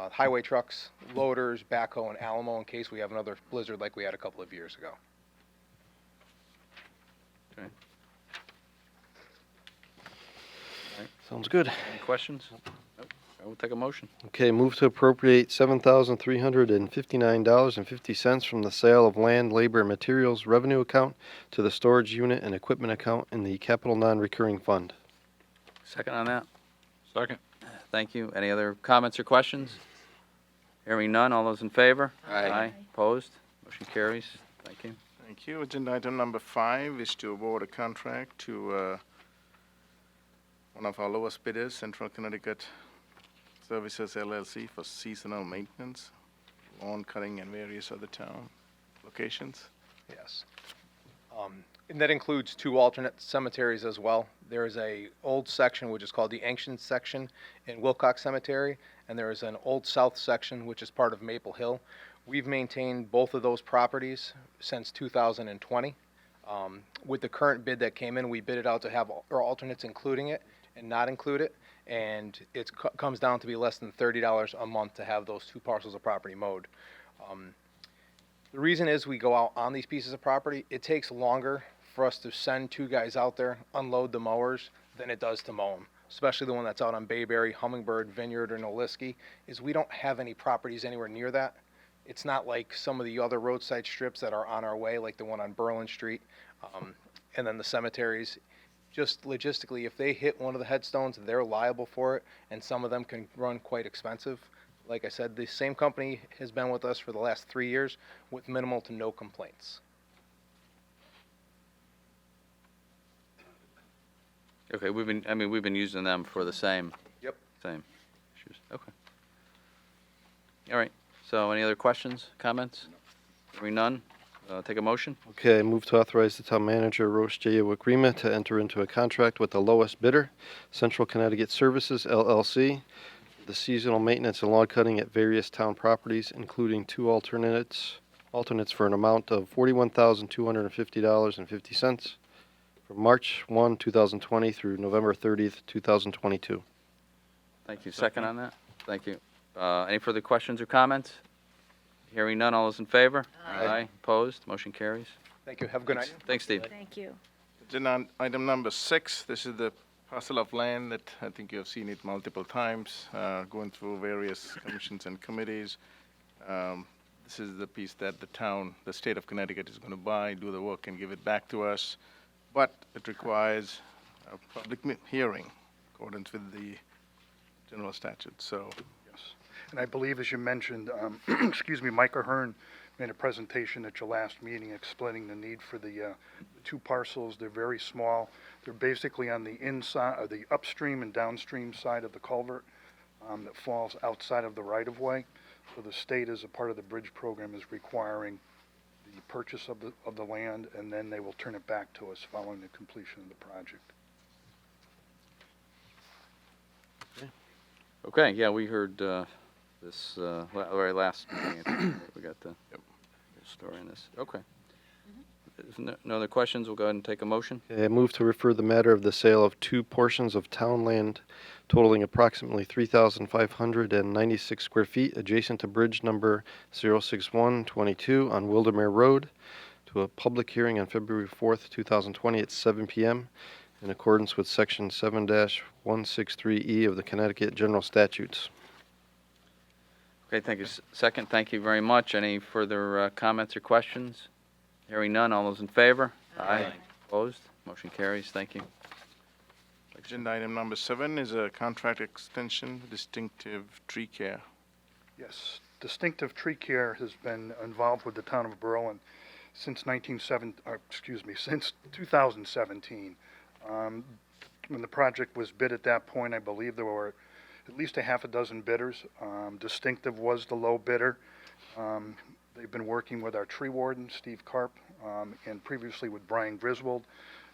highway trucks, loaders, backhoe, and Alamo in case we have another blizzard like we had a couple of years ago. Okay. Sounds good. Any questions? Nope. We'll take a motion. Okay, move to appropriate $7,359.50 from the sale of land, labor, and materials revenue account to the storage unit and equipment account in the capital non-recurring fund. Second on that? Second. Thank you. Any other comments or questions? Hearing none, all those in favor? Aye. Opposed? Motion carries. Thank you. Thank you. Agenda item number 5 is to award a contract to one of our lowest bidders, Central Connecticut Services LLC, for seasonal maintenance, lawn cutting, and various other town locations. Yes. And that includes 2 alternate cemeteries as well. There is a old section which is called the Ancient section in Wilcox Cemetery, and there is an Old South section which is part of Maple Hill. We've maintained both of those properties since 2020. With the current bid that came in, we bid it out to have our alternates including it and not include it, and it comes down to be less than $30 a month to have those 2 parcels of property mowed. The reason is we go out on these pieces of property. It takes longer for us to send 2 guys out there, unload the mowers, than it does to mow them, especially the one that's out on Bayberry, Hummingbird, Vineyard, or Noliski, is we don't have any properties anywhere near that. It's not like some of the other roadside strips that are on our way, like the one on Berlin Street, and then the cemeteries. Just logistically, if they hit one of the headstones, they're liable for it, and some of them can run quite expensive. Like I said, the same company has been with us for the last 3 years with minimal to no complaints. Okay, we've been using them for the same. Yep. Same issues, okay. All right, so any other questions, comments? Hearing none, take a motion? Okay, I move to authorize the town manager, Roche J. Wikrima, to enter into a contract with the lowest bidder, Central Connecticut Services LLC, the seasonal maintenance and log cutting at various town properties, including two alternates for an amount of $41,250.50 from March 1, 2020 through November 30th, 2022. Thank you, second on that? Thank you. Any further questions or comments? Hearing none, all those in favor? Aye. Opposed, motion carries. Thank you. Have a good night. Thanks, Steve. Thank you. Agenda item number 6, this is the parcel of land that I think you have seen it multiple times, going through various commissions and committees. This is the piece that the state of Connecticut is going to buy, do the work, and give it back to us. But it requires a public hearing in accordance with the general statute, so. And I believe, as you mentioned, excuse me, Mike Ahern made a presentation at your last meeting explaining the need for the two parcels. They're very small. They're basically on the inside, or the upstream and downstream side of the culvert that falls outside of the right-of-way. So the state, as a part of the bridge program, is requiring the purchase of the land, and then they will turn it back to us following the completion of the project. Okay, yeah, we heard this very last meeting. I think we got the story on this. Okay. If no other questions, we'll go ahead and take a motion. Okay, I move to refer the matter of the sale of two portions of town land totaling approximately 3,596 square feet adjacent to bridge number 06122 on Wildermere Road to a public hearing on February 4th, 2020 at 7 p.m. in accordance with Section 7-163E of the Connecticut General Statutes. Okay, thank you. Second, thank you very much. Any further comments or questions? Hearing none, all those in favor? Aye. Opposed? Motion carries. Thank you. Agenda item number 7 is a contract extension, Distinctive Tree Care. Yes, Distinctive Tree Care has been involved with the town of Berlin since since 2017. When the project was bid at that point, I believe there were at least a half a dozen bidders. Distinctive was the low bidder. They've been working with our tree warden, Steve Karp, and previously with Brian Griswold.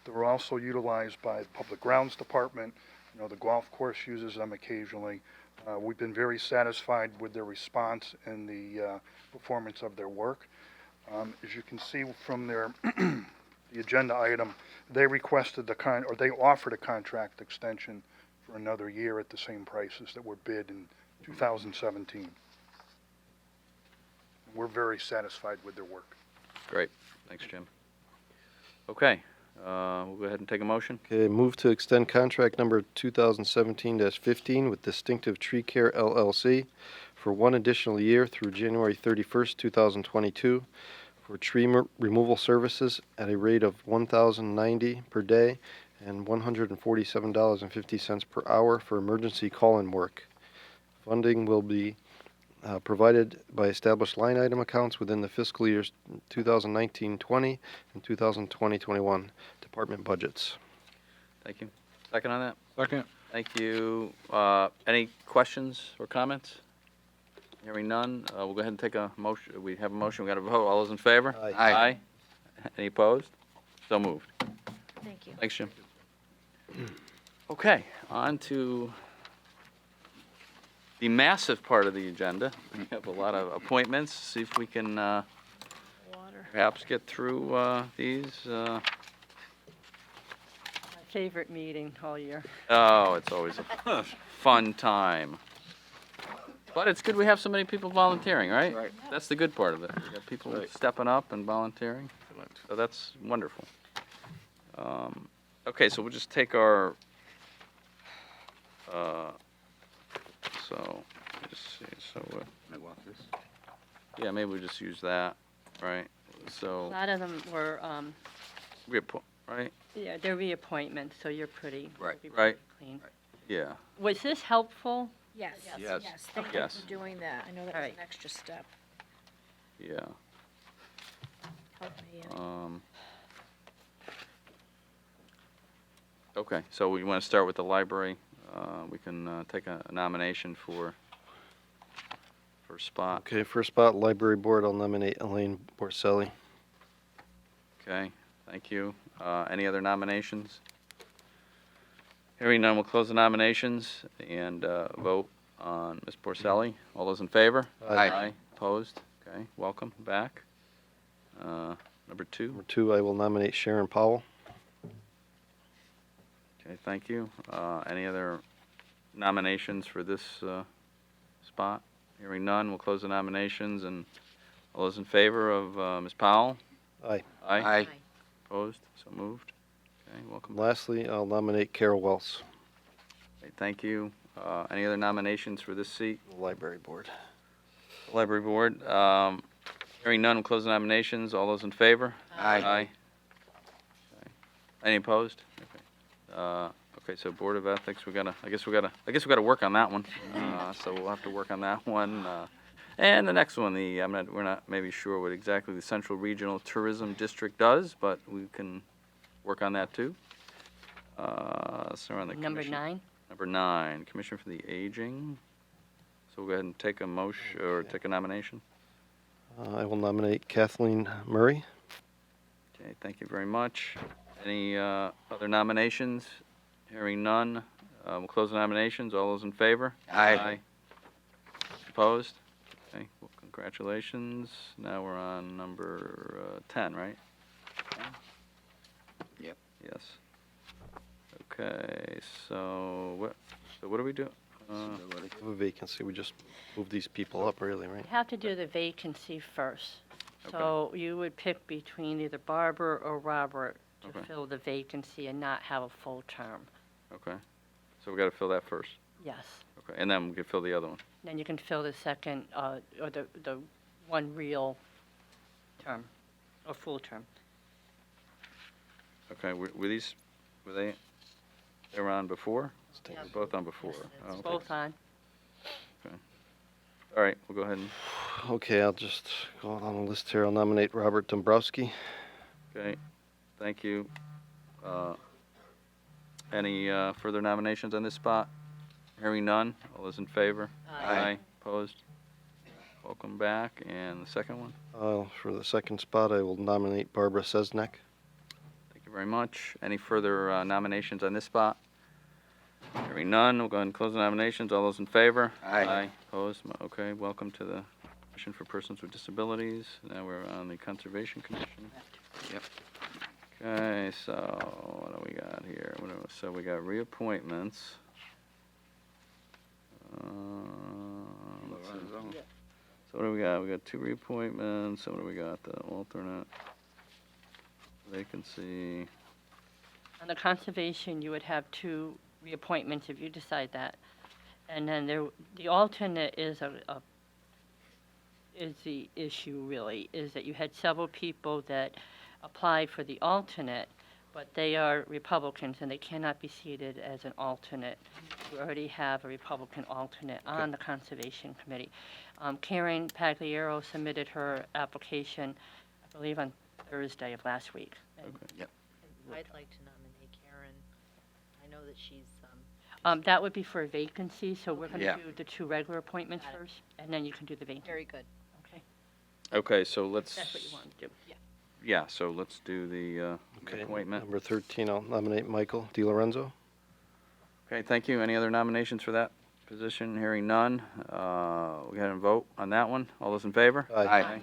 They were also utilized by the Public Grounds Department. You know, the golf course uses them occasionally. We've been very satisfied with their response and the performance of their work. As you can see from their the agenda item, they requested they offered a contract extension for another year at the same prices that were bid in 2017. We're very satisfied with their work. Great. Thanks, Jim. Okay, we'll go ahead and take a motion. Okay, move to extend contract number 2017-15 with Distinctive Tree Care LLC for one additional year through January 31st, 2022 for tree removal services at a rate of $1,090 per day and $147.50 per hour for emergency call-in work. Funding will be provided by established line item accounts within the fiscal years 2019-20 and 2020-21 department budgets. Thank you. Second on that? Second. Thank you. Any questions or comments? Hearing none, we'll go ahead and take a motion. We have a motion. We got to vote. All those in favor? Aye. Aye. Any opposed? So moved. Thank you. Thanks, Jim. Okay, on to the massive part of the agenda. We have a lot of appointments. See if we can perhaps get through these. My favorite meeting all year. Oh, it's always a fun time. But it's good we have so many people volunteering, right? Right. That's the good part of it. We got people stepping up and volunteering. So that's wonderful. Okay, so we'll just take our, so, let me just see, so, I want this. yeah, maybe we just use that, right? A So, lot of them were, right? yeah, they're reappointments, so you're pretty, Right, you'll be right. pretty clean. Yeah. Was this helpful? Yes, Yes. yes, thank you Yes. for doing that. I know that All was right. an extra step. Yeah. Help me. Okay, so we want to start with the library. We can take a nomination for spot. Okay, for spot, library board, I'll nominate Elaine Borselli. Okay, thank you. Any other nominations? Hearing none, we'll close the nominations and vote on Ms. Porcelli. All those in favor? Aye. Opposed? Okay, welcome back. Number 2. Number 2, I will nominate Sharon Powell. Okay, thank you. Any other nominations for this spot? Hearing none, we'll close the nominations, and all those in favor of Ms. Powell? Aye. Aye. Opposed? So moved. Okay, welcome. Lastly, I'll nominate Carol Wells. Okay, thank you. Any other nominations for this seat? Library board. Library board. Hearing none, we'll close the nominations. All those in favor? Aye. Okay. Any opposed? Okay. Okay, so Board of Ethics, I guess we gotta work on that one. So we'll have to work on that one. And the next one, we're not maybe sure what exactly the Central Regional Tourism District does, but we can work on that too. So we're on the Number commission. 9. Number 9, Commission for the Aging. So we'll go ahead and take a motion, or take a nomination. I will nominate Kathleen Murray. Okay, thank you very much. Any other nominations? Hearing none, we'll close the nominations. All those in favor? Aye. Opposed? Okay, well, congratulations. Now we're on number 10, right? Yep. Yes. Okay, so what do we do? We have a vacancy, we just move these people up, really, right? You have to do the vacancy first. So you would pick between either Barbara or Robert to Okay. fill the vacancy and not have a full term. Okay, so we gotta fill that first. Yes. Okay, and then we can fill the other one. Then you can fill the second, or the one real term, or full term. Okay, were they were on before? Yeah. We're both on before. Oh, okay. Both on. All right, we'll go ahead and, Okay, I'll just go on the list here. I'll nominate Robert Dombrowski. okay, thank you. Any further nominations on this spot? Hearing none, all those in favor? Aye. Opposed? Welcome back. And the second one? For the second spot, I will nominate Barbara Sesnek. Thank you very much. Any further nominations on this spot? Hearing none, we'll go ahead and close the nominations. All those in favor? Aye. Opposed? Okay, welcome to the Commission for Persons with Disabilities. Now we're on the Conservation Commission. Yep. Okay, so what do we got here? So we got reappointments. Let's see. So what do we got? We got 2 reappointments. So what do we got? The alternate vacancy. On the conservation, you would have 2 reappointments if you decide that. And then the alternate is is the issue really, is that you had several people that applied for the alternate, but they are Republicans and they cannot be seated as an alternate. We already have a Republican alternate on the Conservation Committee. Karen Pagliaro submitted her application, I believe, on Thursday of last week. And Yep. I'd like to nominate Karen. I know that she's, that would be for a vacancy, so we're going to Yeah. do the 2 regular appointments Got it. first, and then you can do the vacancy. very good. Okay, Okay, so let's. that's what you want to do. Yeah, so let's do the appointment. Number 13, I'll nominate Michael DiLorenzo. Okay, thank you. Any other nominations for that position? Hearing none. We go ahead and vote on that one. All those in favor? Aye.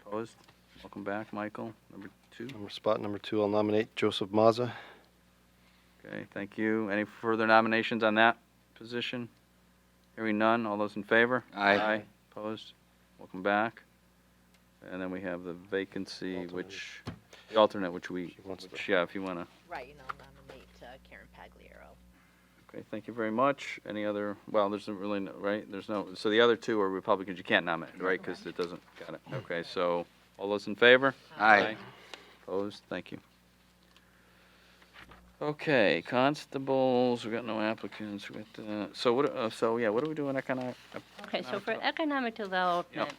Opposed? Welcome back, Michael. Number 2. Spot number 2, I'll nominate Joseph Mazza. Okay, thank you. Any further nominations on that position? Hearing none. All those in favor? Aye. Opposed? Welcome back. And then we have the vacancy, Alternate. the alternate, which wants to- yeah, if you want to. Right, and I'll nominate Karen Pagliaro. Okay, thank you very much. Any other, well, there's really no, right? There's no, so the other 2 are Republicans you can't nominate, right? Because it doesn't, got it. Okay, so all those in favor? Aye. Opposed? Thank you. Okay, constables, we got no applicants. We got, so what do we do in economic? Okay, so for economic development,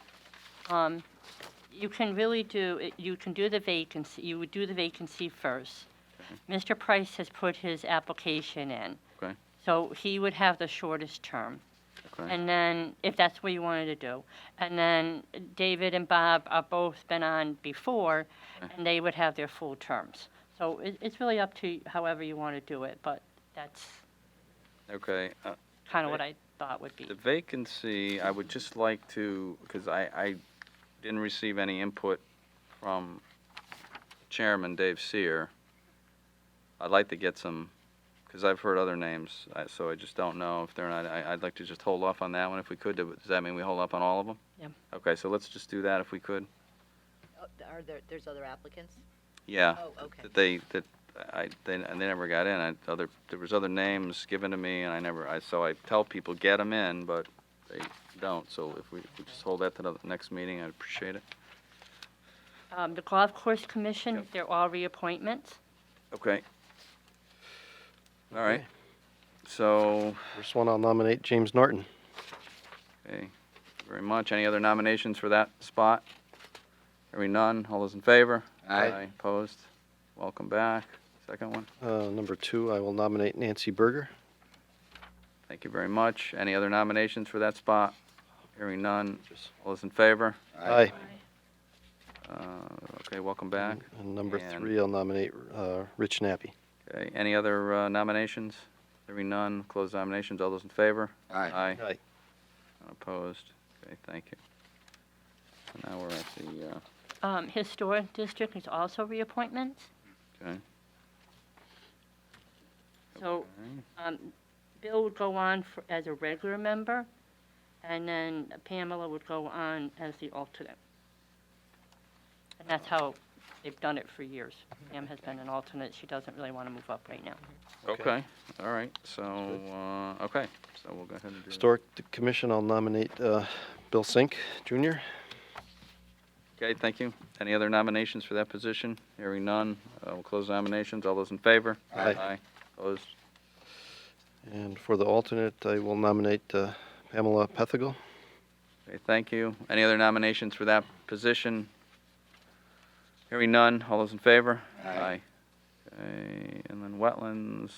you can really do, you can do the vacancy, you would do the vacancy first. Mr. Price has put his application in. Okay. So he would have the shortest term. Okay. And then, if that's what you wanted to do. And then David and Bob are both been on before, and they would have their full terms. So it's really up to however you want to do it, but that's Okay. kind of what I thought would be. The vacancy, I would just like to, because I didn't receive any input from Chairman Dave Sear. I'd like to get some, because I've heard other names, so I just don't know if they're not, I'd like to just hold off on that one if we could. Does that mean we hold up on all of them? Yeah. Okay, so let's just do that if we could. Oh, there's other applicants? Yeah. Oh, okay. They never got in. There was other names given to me, and so I tell people, get them in, but they don't. So if we just hold that to the next meeting, I'd appreciate it. The Golf Course Commission, they're all reappointments. Okay. All right. So, First one, I'll nominate James Norton. okay, thank you very much. Any other nominations for that spot? Hearing none. All those in favor? Aye. Opposed? Welcome back. Second one. Number 2, I will nominate Nancy Berger. Thank you very much. Any other nominations for that spot? Hearing none. All those in favor? Aye. Okay, welcome back. And number And- 3, I'll nominate Rich Nappy. Okay, any other nominations? Hearing none. Close nominations. All those in favor? Aye. Aye. Aye. Opposed? Okay, thank you. So now we're at the, Historic District is also reappointments. okay. So Bill would go on as a regular member, and then Pamela would go on as the alternate. And that's how they've done it for years. Pam has been an alternate. She doesn't really want to move up right now. Okay, all right, so, okay, so we'll go ahead and do. Historic Commission, I'll nominate Bill Sink, Jr. Okay, thank you. Any other nominations for that position? Hearing none, we'll close nominations. All those in favor? Aye. Aye. Opposed? And for the alternate, I will nominate Pamela Pethigal. Okay, thank you. Any other nominations for that position? Hearing none, all those in favor? Aye. Okay, and then wetlands,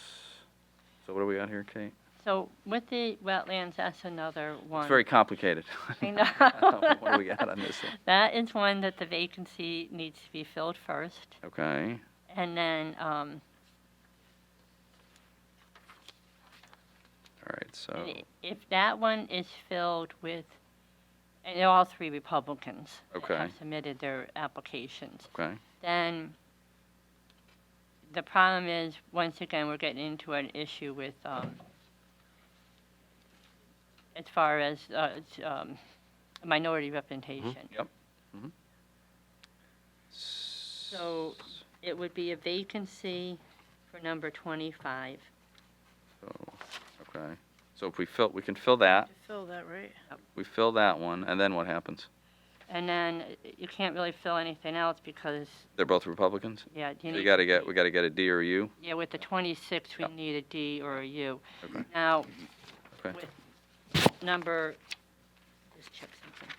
so what do we got here, Kate? So with the wetlands, that's another one. It's very complicated. I know. What do we got on this one? That is one that the vacancy needs to be filled first. Okay, And then, all right, so, if that one is filled with, and they're all 3 Republicans that Okay. have submitted their applications, okay, then the problem is, once again, we're getting into an issue with, as far as minority representation. yep. So it would be a vacancy for number 25. So, okay, so if we can fill that, Fill that, right? we fill that one, and then what happens? And then you can't really fill anything else because, They're both Republicans? yeah, So we gotta get a D or a U? Yeah, with the 26, we need a D or a U. Okay. Now, Okay. with number, just check something.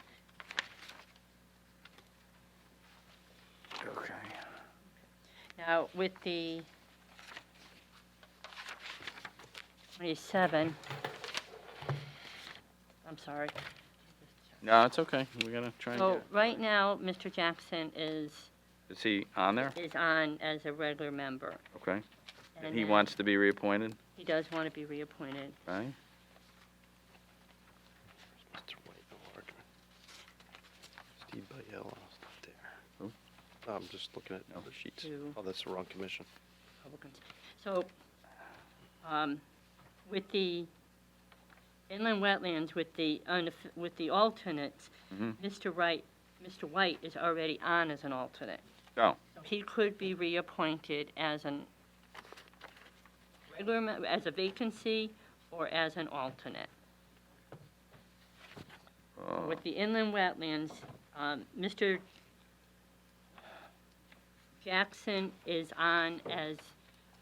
Okay. Now, with the 27, I'm sorry. No, it's okay, we gotta try and So get, right now, Mr. Jackson is is he on there? on as a regular member. Okay. And And he then wants to be reappointed, He does want to be reappointed. right? Mr. White, no argument. Steve Biella, not there. Who? I'm just looking at other sheets. To- Oh, that's the wrong commission. Republicans. So, with the inland wetlands, with the alternates, Mhm. Mr. White is already on as an alternate. Oh, So he could be reappointed as an as a vacancy or as an alternate. With the inland wetlands, Mr. Jackson is on as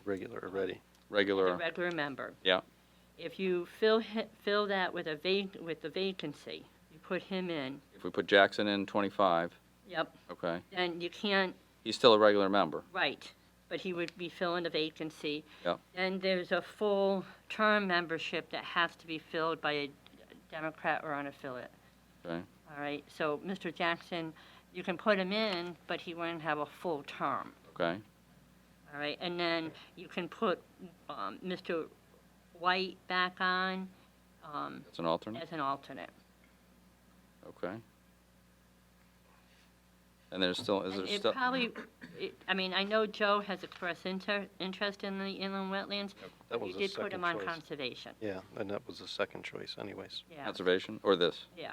Regular already. a regular, regular member. yeah, If you fill that with the vacancy, you put him in, if we put Jackson in 25, yep, okay, then you can't, he's still a regular member, right, but he would be filling a vacancy. Yep. And there's a full term membership that has to be filled by a Democrat or unaffiliate. Okay. All right, so Mr. Jackson, you can put him in, but he wouldn't have a full term. Okay. All right, and then you can put Mr. White back on That's an alternate? as an alternate. Okay. And there's still, is there And it still? probably, I mean, I know Joe has expressed interest in the inland wetlands. That but was we a did put second him on choice. conservation. Yeah, and that was the second choice anyways. Yeah, Conservation, or this? yeah.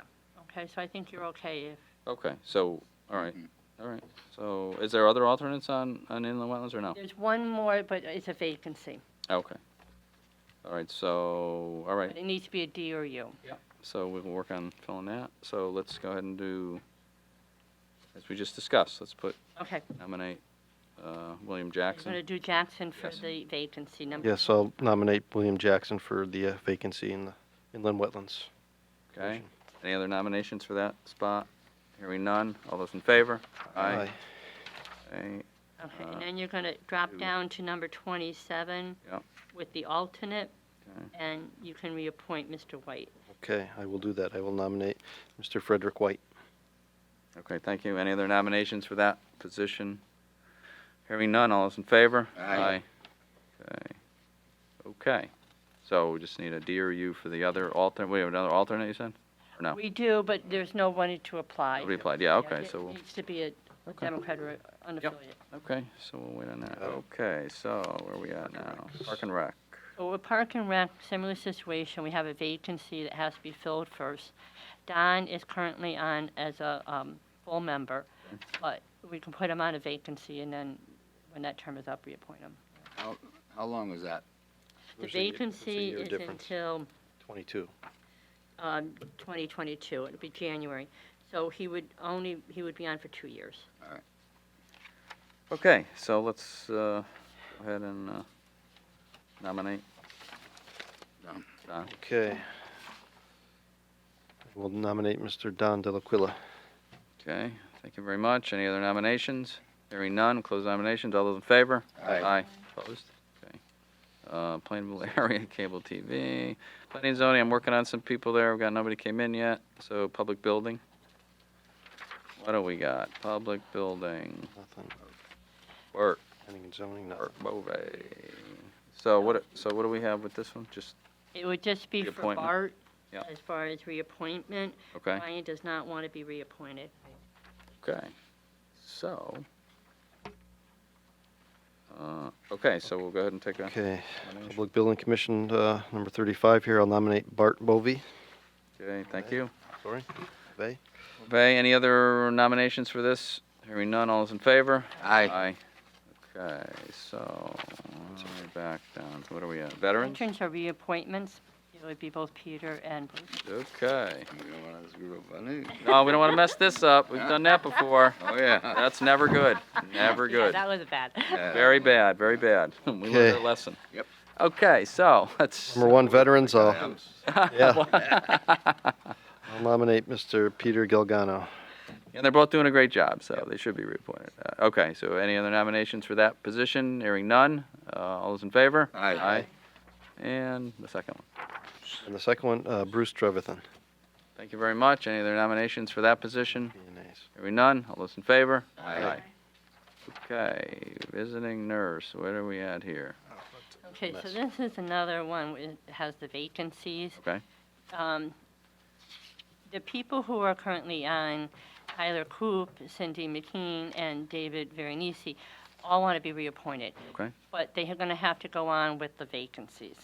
Okay, so I think you're okay if, Okay, so, all right, all right. So, is there other alternates on inland wetlands, or no? there's one more, but it's a vacancy. Okay. All right, so, all right. But it needs to be a D or U. So we can work on filling that. So let's go ahead and do, as we just discussed, let's Okay. nominate William You're Jackson. going to do Jackson for Yes. the vacancy number. Yes, I'll nominate William Jackson for the vacancy in the inland wetlands. Okay. Any other nominations for that spot? Hearing none. All those in favor? Aye. Okay. Okay, and then you're going to drop down to number 27 Yep. with the alternate, Okay. and you can reappoint Mr. White. Okay, I will do that. I will nominate Mr. Frederick White. Okay, thank you. Any other nominations for that position? Hearing none. All those in favor? Aye. Okay. Okay. So we just need a D or U for the other alternate. We have another alternate, you said? Or no? We do, but there's nobody to apply. Nobody applied. Yeah, okay, It so we'll. needs to be a Okay. Democrat or unaffiliated. Okay, so we'll wait on that. Okay, so where are we at now? Park and Rec. So with Park and Rec, similar situation, we have a vacancy that has to be filled first. Don is currently on as a full member, but we can put him on a vacancy, and then when that term is up, reappoint him. How long is that? The There's a year- vacancy there's a is year difference. until 22. 2022, it'll be January. So he would be on for 2 years. Okay, so let's go ahead and nominate. Don. Okay. We'll nominate Mr. Don Delaquila. Okay, thank you very much. Any other nominations? Hearing none, close nominations. All those in favor? Aye. Opposed? Okay. Plainville area cable TV. Planning and zoning, I'm working on some people there. We've got nobody came in yet. So public building. What do we got? Public building. Nothing. Work. Planning and zoning, nothing. Work Bove. So what do we have with this one? Just, It would just be for Reappointment. Bart, Yeah. as far as reappointment. okay, Ryan does not want to be reappointed. okay. So, okay, so we'll go ahead and take a Okay. nomination. Public Building Commission, number 35 here, I'll nominate Bart Bovee. Okay, thank you. Sorry. Bovee. Okay, any other nominations for this? Hearing none, all those in favor? Aye. Aye. Okay, so, back down, to what are we at? Veterans? Veterans are reappointments. It would be both Peter and Bruce. Okay. You don't want to screw up on these. No, we don't want to mess this up. We've done that before. Oh, yeah. That's never good. Never Yeah, good. that was bad. Very bad, very bad. We learned Okay. our lesson. Yep. Okay, so, let's. Number 1, Veterans, I'll Yeah. nominate Mr. Peter Galgano. And they're both doing a great job, so they should be reappointed. Okay, so any other nominations for that position? Hearing none. All those in favor? Aye. And the second one. And the second one, Bruce Trevathan. Thank you very much. Any other nominations for that position? Nays. Hearing none. All those in favor? Aye. Okay, visiting nurse. Where are we at here? Okay, so this is another one that has the vacancies. Okay. The people who are currently on, Tyler Coop, Cindy McKean, and David Veronese, all want to be reappointed. Okay. But they are going to have to go on with the vacancies.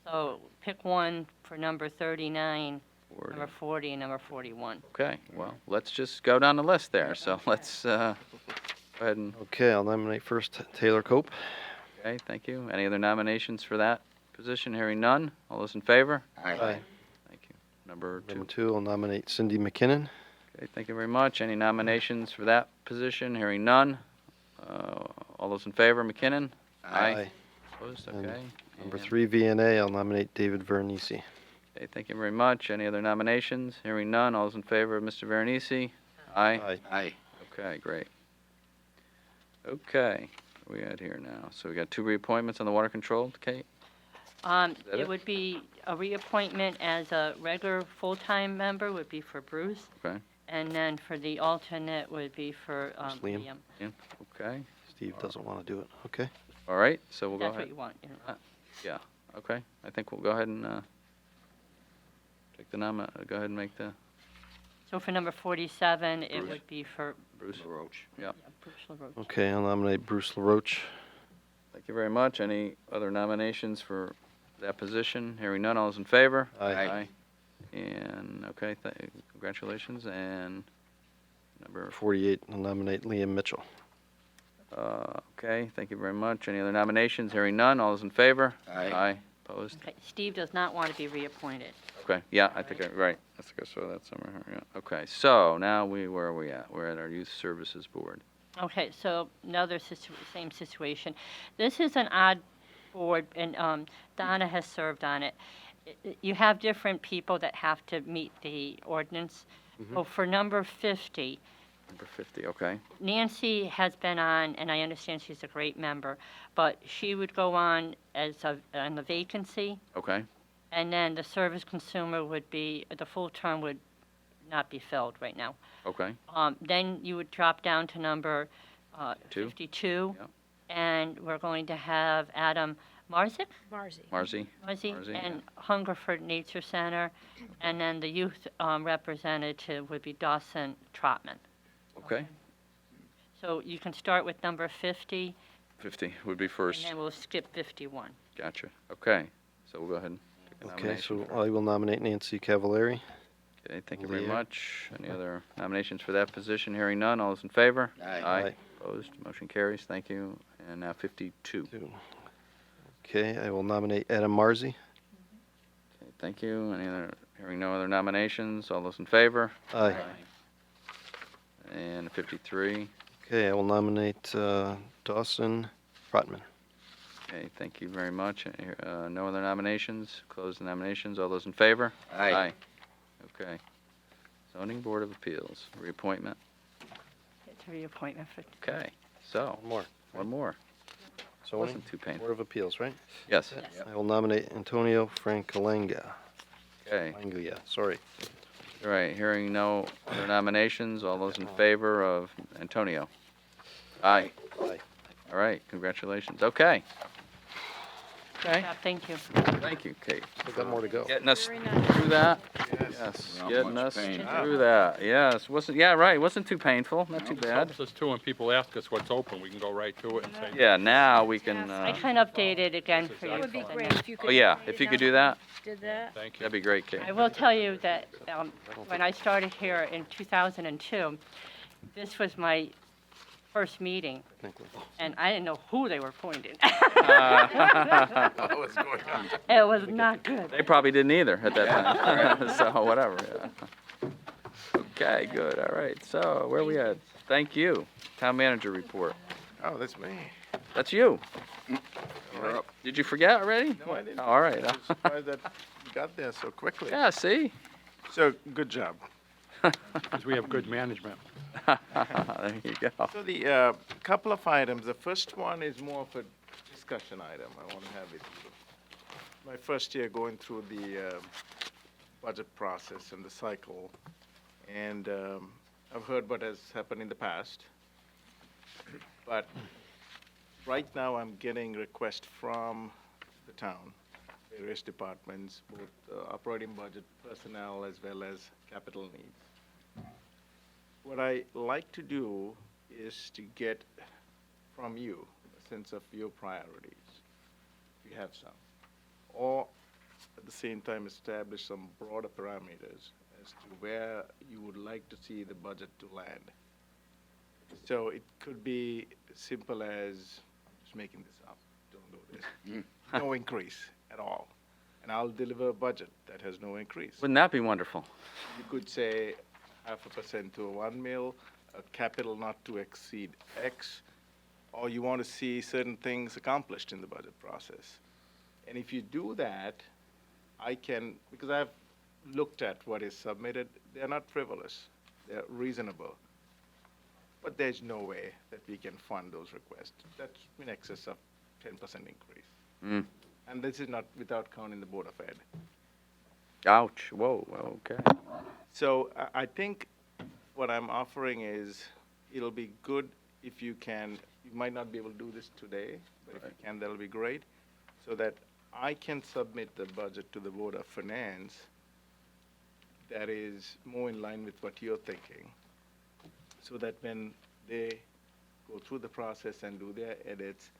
So pick one for number 39, 40. number 40, and number 41. Okay, well, let's just go down the list there. So let's go ahead and, Okay, I'll nominate first Taylor Cope. okay, thank you. Any other nominations for that position? Hearing none. All those in favor? Aye. Thank you. Number two. Number 2, I'll nominate Cindy McKinnon. Okay, thank you very much. Any nominations for that position? Hearing none. All those in favor, McKinnon? Opposed? And Okay. Number And- 3, VNA, I'll nominate David Veronese. Okay, thank you very much. Any other nominations? Hearing none. All those in favor of Mr. Veronese? Aye. Aye. Aye. Okay, great. Okay, Where we at here now? So we got 2 reappointments on the water control, Kate? that It it? would be a reappointment as a regular full-time member would be for Bruce, Okay, and then for the alternate would be for Liam. Liam. yeah, okay. Steve doesn't want to do it. Okay. All right, so we'll go That's what ahead. you want, you know. Yeah, okay. I think we'll go ahead and take the go ahead and make the So for number 47, it Bruce. would be for Bruce LaRoche. Yeah. Bruce LaRoche. Okay, I'll nominate Bruce LaRoche. Thank you very much. Any other nominations for that position? Hearing none, all those in favor? Aye. And, okay, congratulations, and number, 48, I'll nominate Liam Mitchell. okay, thank you very much. Any other nominations? Hearing none, all those in favor? Aye. Aye, opposed? Okay, Steve does not want to be reappointed. Okay, yeah, I think, right, I think I saw that somewhere, yeah. Okay, so now where are we at? We're at our Youth Services Board. Okay, so another same situation. This is an odd board, and Donna has served on it. You have different people that have to meet the ordinance. So for number 50, Number 50, okay, Nancy has been on, and I understand she's a great member, but she would go on on the vacancy, okay, and then the service consumer would be, the full term would not be filled right now. okay, Then you would drop down to number 52. 52, Yep. and we're going to have Adam Marzik, Marzi. Marzi, and Hungerford Nature Center, and then the youth representative would be Dawson Trotman. okay, So you can start with number 50, 50 would be and first, then we'll skip 51. gotcha, okay, so we'll go ahead and take a Okay, nomination so for- I will nominate Nancy Cavallari. Okay, thank you very Leah. much. Any other nominations for that position? Hearing none, all those in favor? Aye. Aye. Opposed, motion carries, thank you. And now 52. Okay, I will nominate Adam Marzi. Okay, thank you. Any other, hearing no other nominations, all those in favor? Aye. And 53. Okay, I will nominate Dawson Trotman. Okay, thank you very much. No other nominations, close the nominations, all those in favor? Aye. Okay. Zoning Board of Appeals, reappointment. It's a reappointment for, Okay, so, One more. one more. Zoning Wasn't too painful. Board of Appeals, right? Yes, I will nominate Antonio Francalanga. okay. Languia, sorry. All right, hearing no other nominations, all those in favor of Antonio? Aye. Aye. All right, congratulations. Okay. Okay, thank you. thank you, Kate. We've got more to go. Getting us Very nice. through that. Yes. Yes, Without getting much us pain. through that. Yes, wasn't, yeah, right, wasn't too painful, not too It bad. helps us too when people ask us what's open, we can go right to it and say. Yeah, now we can, I can update it again for That you. would be for the great next- if you could. oh yeah, update if it you now could do that that, you Did that? Thank you. that'd be great, Kate. I will tell you that when I started here in 2002, this was my first meeting, and I didn't know who they were appointing. What's going on? It was not good. They probably didn't either at that time, so whatever, yeah. Okay, good, all right, so where we at? Thank you. Town manager report. Oh, that's me. That's you. You're up. Did you forget already? No, I didn't. All right. I was surprised that you got there so quickly. Yeah, see? So, good job. Because we have good management. There you go. So the couple of items, the first one is more of a discussion item. I want to have it. My first year going through the budget process and the cycle, and I've heard what has happened in the past. But right now, I'm getting requests from the town, various departments, both operating budget, personnel, as well as capital needs. What I like to do is to get from you a sense of your priorities, if you have some, or at the same time establish some broader parameters as to where you would like to see the budget to land. So it could be simple as, I'm just making this up, don't do this, no increase at all. And I'll deliver a budget that has no increase. Wouldn't that be wonderful? You could say 0.5% to 1 mil, a capital not to exceed X, or you want to see certain things accomplished in the budget process. And if you do that, I can, because I've looked at what is submitted, they're not frivolous, they're reasonable. but there's no way that we can fund those requests. That's in excess of 10% increase. Mm. And this is not without counting the Board of Ed. Ouch, whoa, okay. So I think what I'm offering is, it'll be good if you can, you might not be able to do this today, but if you can, that'll be great, so that I can submit the budget to the Board of Finance that is more in line with what you're thinking, so that when they go through the process and do their edits,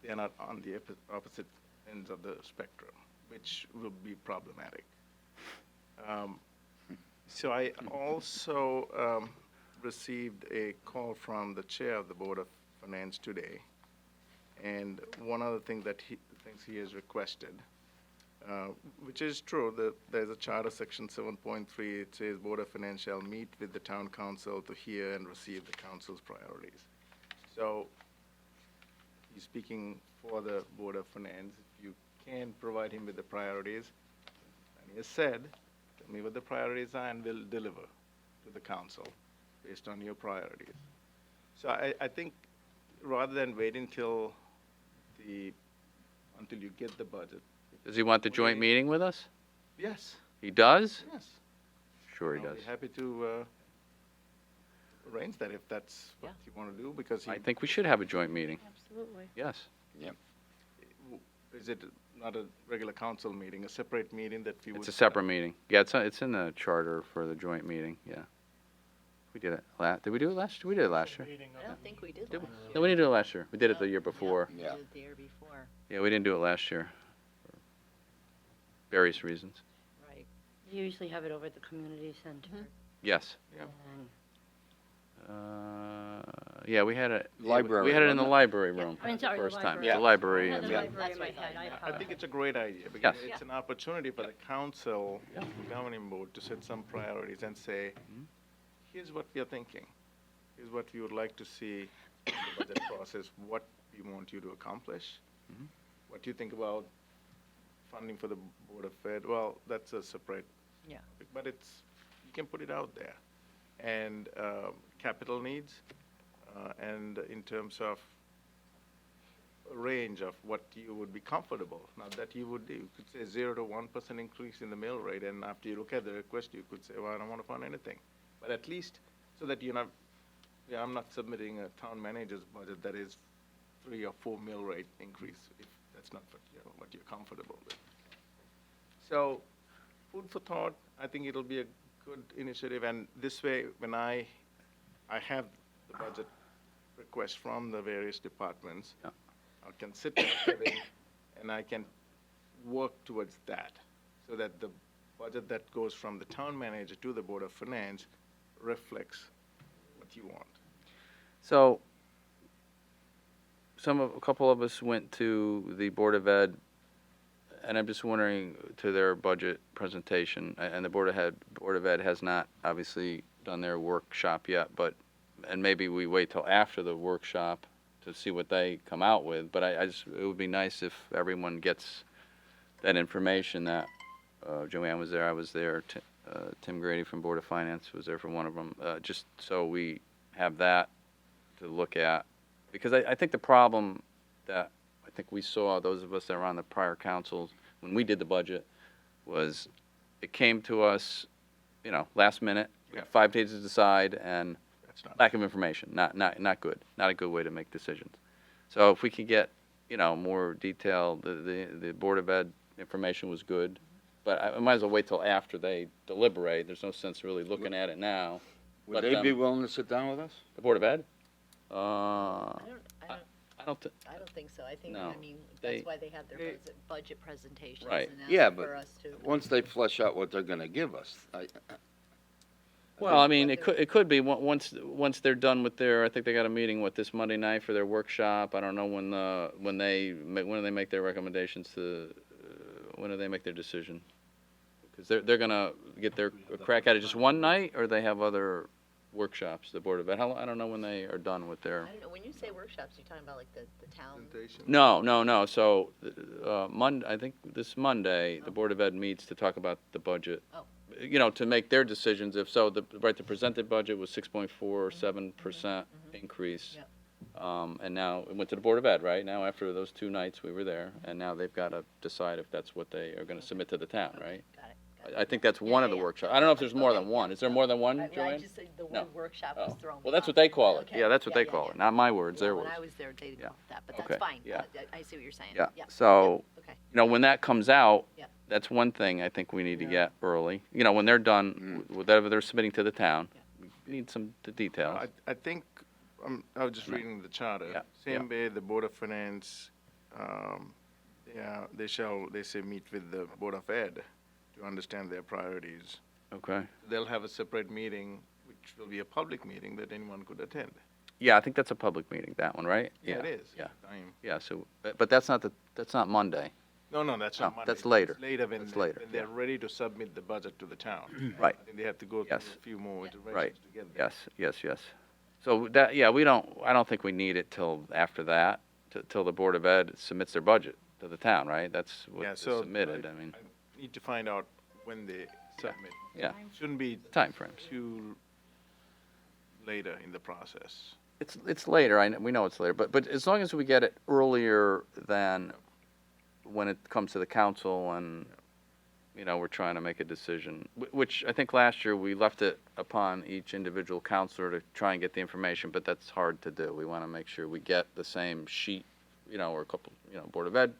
they're not on the opposite ends of the spectrum, which will be problematic. So I also received a call from the chair of the Board of Finance today, and one other thing that he has requested, which is true, that there's a charter section 7.3, it says Board of Finance shall meet with the town council to hear and receive the council's priorities. So he's speaking for the Board of Finance. If you can provide him with the priorities, and he has said, tell me what the priorities are and we'll deliver to the council based on your priorities. So I think rather than wait until you get the budget. Does he want the joint meeting with us? Yes. He does? Yes. Sure he I'll does. be happy to arrange that if that's what you want to do, because I think we should have a joint meeting. Absolutely. Yes. Is it not a regular council meeting, a separate meeting that we would? It's a separate meeting. Yeah, it's in the charter for the joint meeting, yeah. We did it did we do it last year? We did it last year. I don't think we did Did last we? year. No, we didn't do it last year. We did it the year before. We did it the year before. Yeah, we didn't do it last year. For various reasons. Right. You usually have it over at the community center. Yes. And Yeah, we had it. Library, We had it in the wasn't it? library room I mean, the sorry, the first time. library. The library. I had the and- library in my head, I I apologize. think it's a great idea, because Yes. it's an opportunity for the council, the governing board, to set some priorities and say, here's what we are thinking. Here's what we would like to see in the budget process, what we want you to accomplish. What do you think about funding for the Board of Ed? Well, that's a separate. Yeah. But you can put it out there. And capital needs, and in terms of a range of what you would be comfortable. Now that you could say 0 to 1% increase in the mill rate, and after you look at the request, you could say, well, I don't want to fund anything. But at least, so that you're not, I'm not submitting a town manager's budget that is 3 or 4 mill rate increase, if that's not what you're comfortable with. So, food for thought, I think it'll be a good initiative, and this way, when I have the budget request from the various departments, I can sit with Kevin and I can work towards that, so that the budget that goes from the town manager to the Board of Finance reflects what you want. So, a couple of us went to the Board of Ed, and I'm just wondering, to their budget presentation, and the Board of Ed has not obviously done their workshop yet, and maybe we wait till after the workshop to see what they come out with, but it would be nice if everyone gets that information. That Joanne was there, I was there, Tim Grady from Board of Finance was there for one of them, just so we have that to look at. Because I think the problem that I think we saw, those of us that were on the prior councils, when we did the budget, was it came to us, last minute. We had 5 days to decide, and lack of information. Not good. Not a good way to make decisions. So if we could get, more detail, the Board of Ed information was good, but I might as well wait till after they deliberate. There's no sense really looking at it now. Would they be willing to sit down with us? The Board of Ed? I don't think so. I think, No, that's why they have their budget presentations. Right. And Yeah, ask for but us to. once they flesh out what they're gonna give us, Well, I mean, it could be once they're done with I think they got a meeting this Monday night for their workshop. I don't know when do they make their recommendations when do they make their decision? Because they're gonna get their crack at it just one night, or they have other workshops, the Board of Ed. I don't know when they are done with their. I don't know, when you say workshops, you're talking about like the town? No. So, I think this Monday, the Board of Ed meets to talk about the budget. Oh. To make their decisions. If so, the presented budget was 6.47%. increase. Yep. And now it went to the Board of Ed, right? Now after those 2 nights we were there, and now they've got to decide if that's what they are going to submit to the town, right? Got it. I think that's one of the workshops. I don't know if there's more than one. Is there more than one, I Joanne? just, the No. word workshop was Oh. thrown. Well, that's off. what they call it. Okay. Yeah, that's what they yeah, call yeah. it. Not my words, their When words. I was there, they didn't Yeah. go with that, but Okay. that's fine. Yeah. I see what you're saying. Yeah. Yep. So, Yep. Okay. when that comes out, Yep. that's one thing I think we need to get early. When they're done, whatever they're submitting to the town, we need some details. I think, I was just reading the charter. Yeah, Same way the Board of Finance, they say meet with the Board of Ed to understand their priorities. Okay. They'll have a separate meeting, which will be a public meeting that anyone could attend. Yeah, I think that's a public meeting, that one, right? Yeah, it is. Yeah. Time. Yeah, so, but that's not Monday. No, that's not No, Monday. that's later. It's later when, That's later, when they're ready to submit the budget to the town. Right. I think they have to go Yes. through a few more iterations Right. to get there. Yes. So that, I don't think we need it till after that, till the Board of Ed submits their budget to the town, right? That's what Yeah, is so submitted, I need to find out when they submit. Yeah. Shouldn't be Timeframes. too later in the process. It's later, we know it's later, but as long as we get it earlier than when it comes to the council and, we're trying to make a decision, which I think last year we left it upon each individual counselor to try and get the information, but that's hard to do. We want to make sure we get the same sheet, or a couple, Board of Ed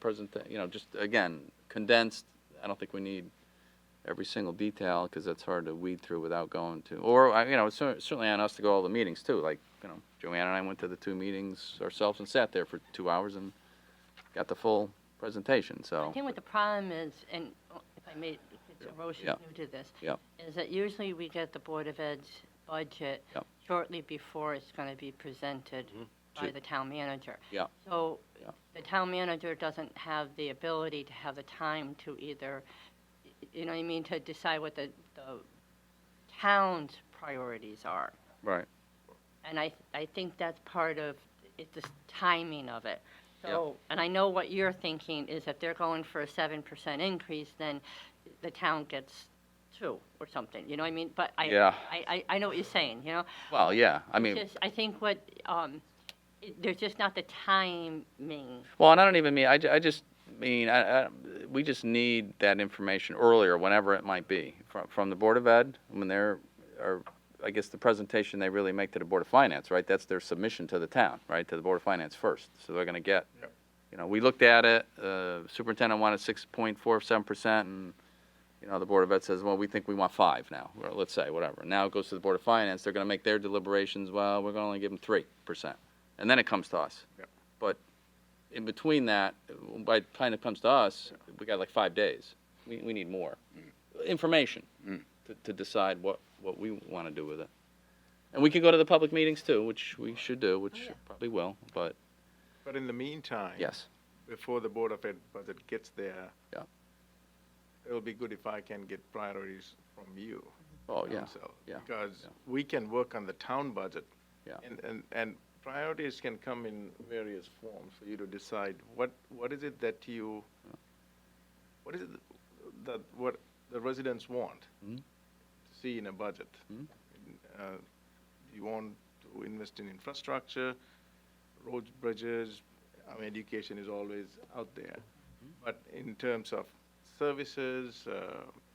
just, again, condensed. I don't think we need every single detail, because that's hard to weed through without going to, or, it's certainly on us to go to all the meetings too, like, Joanne and I went to the 2 meetings ourselves and sat there for 2 hours and got the full presentation, so. I think what the problem is, and if I may, Roche is Yeah. new to this, Yeah. is that usually we get the Board of Ed's budget Yep. shortly before it's going to be presented by Sure. the town manager. Yeah. So Yeah. the town manager doesn't have the ability to have the time to either, to decide what the town's priorities are. Right. And I think that's part of the timing of it. So, and I know what you're thinking is if they're going for a 7% increase, then the town gets 2 or something, you know what I mean? But Yeah. I know what you're saying, Well, yeah, I mean. I think there's just not the timing. Well, and I don't even mean, I just mean, we just need that information earlier, whenever it might be, from the Board of Ed, when I guess the presentation they really make to the Board of Finance, right? That's their submission to the town, right? To the Board of Finance first. So they're gonna get, we looked at it, superintendent wanted 6.47%, and, the Board of Ed says, well, we think we want 5 now, or let's say, whatever. Now it goes to the Board of Finance, they're gonna make their deliberations, well, we're gonna only give them 3%. And then it comes to us. But in between that, by the time it comes to us, we got like 5 days. We need more information to decide what we want to do with it. And we can go to the public meetings too, which we should do, which probably will, but. But in the meantime. Yes. Before the Board of Ed budget gets there. Yeah. It'll be good if I can get priorities from you. Oh, yeah. council, Yeah. Because we can work on the town budget. Yeah. And priorities can come in various forms for you to decide what is it that what is it that what the residents want to see in a budget. You want to invest in infrastructure, roads, bridges. Education is always out there. But in terms of services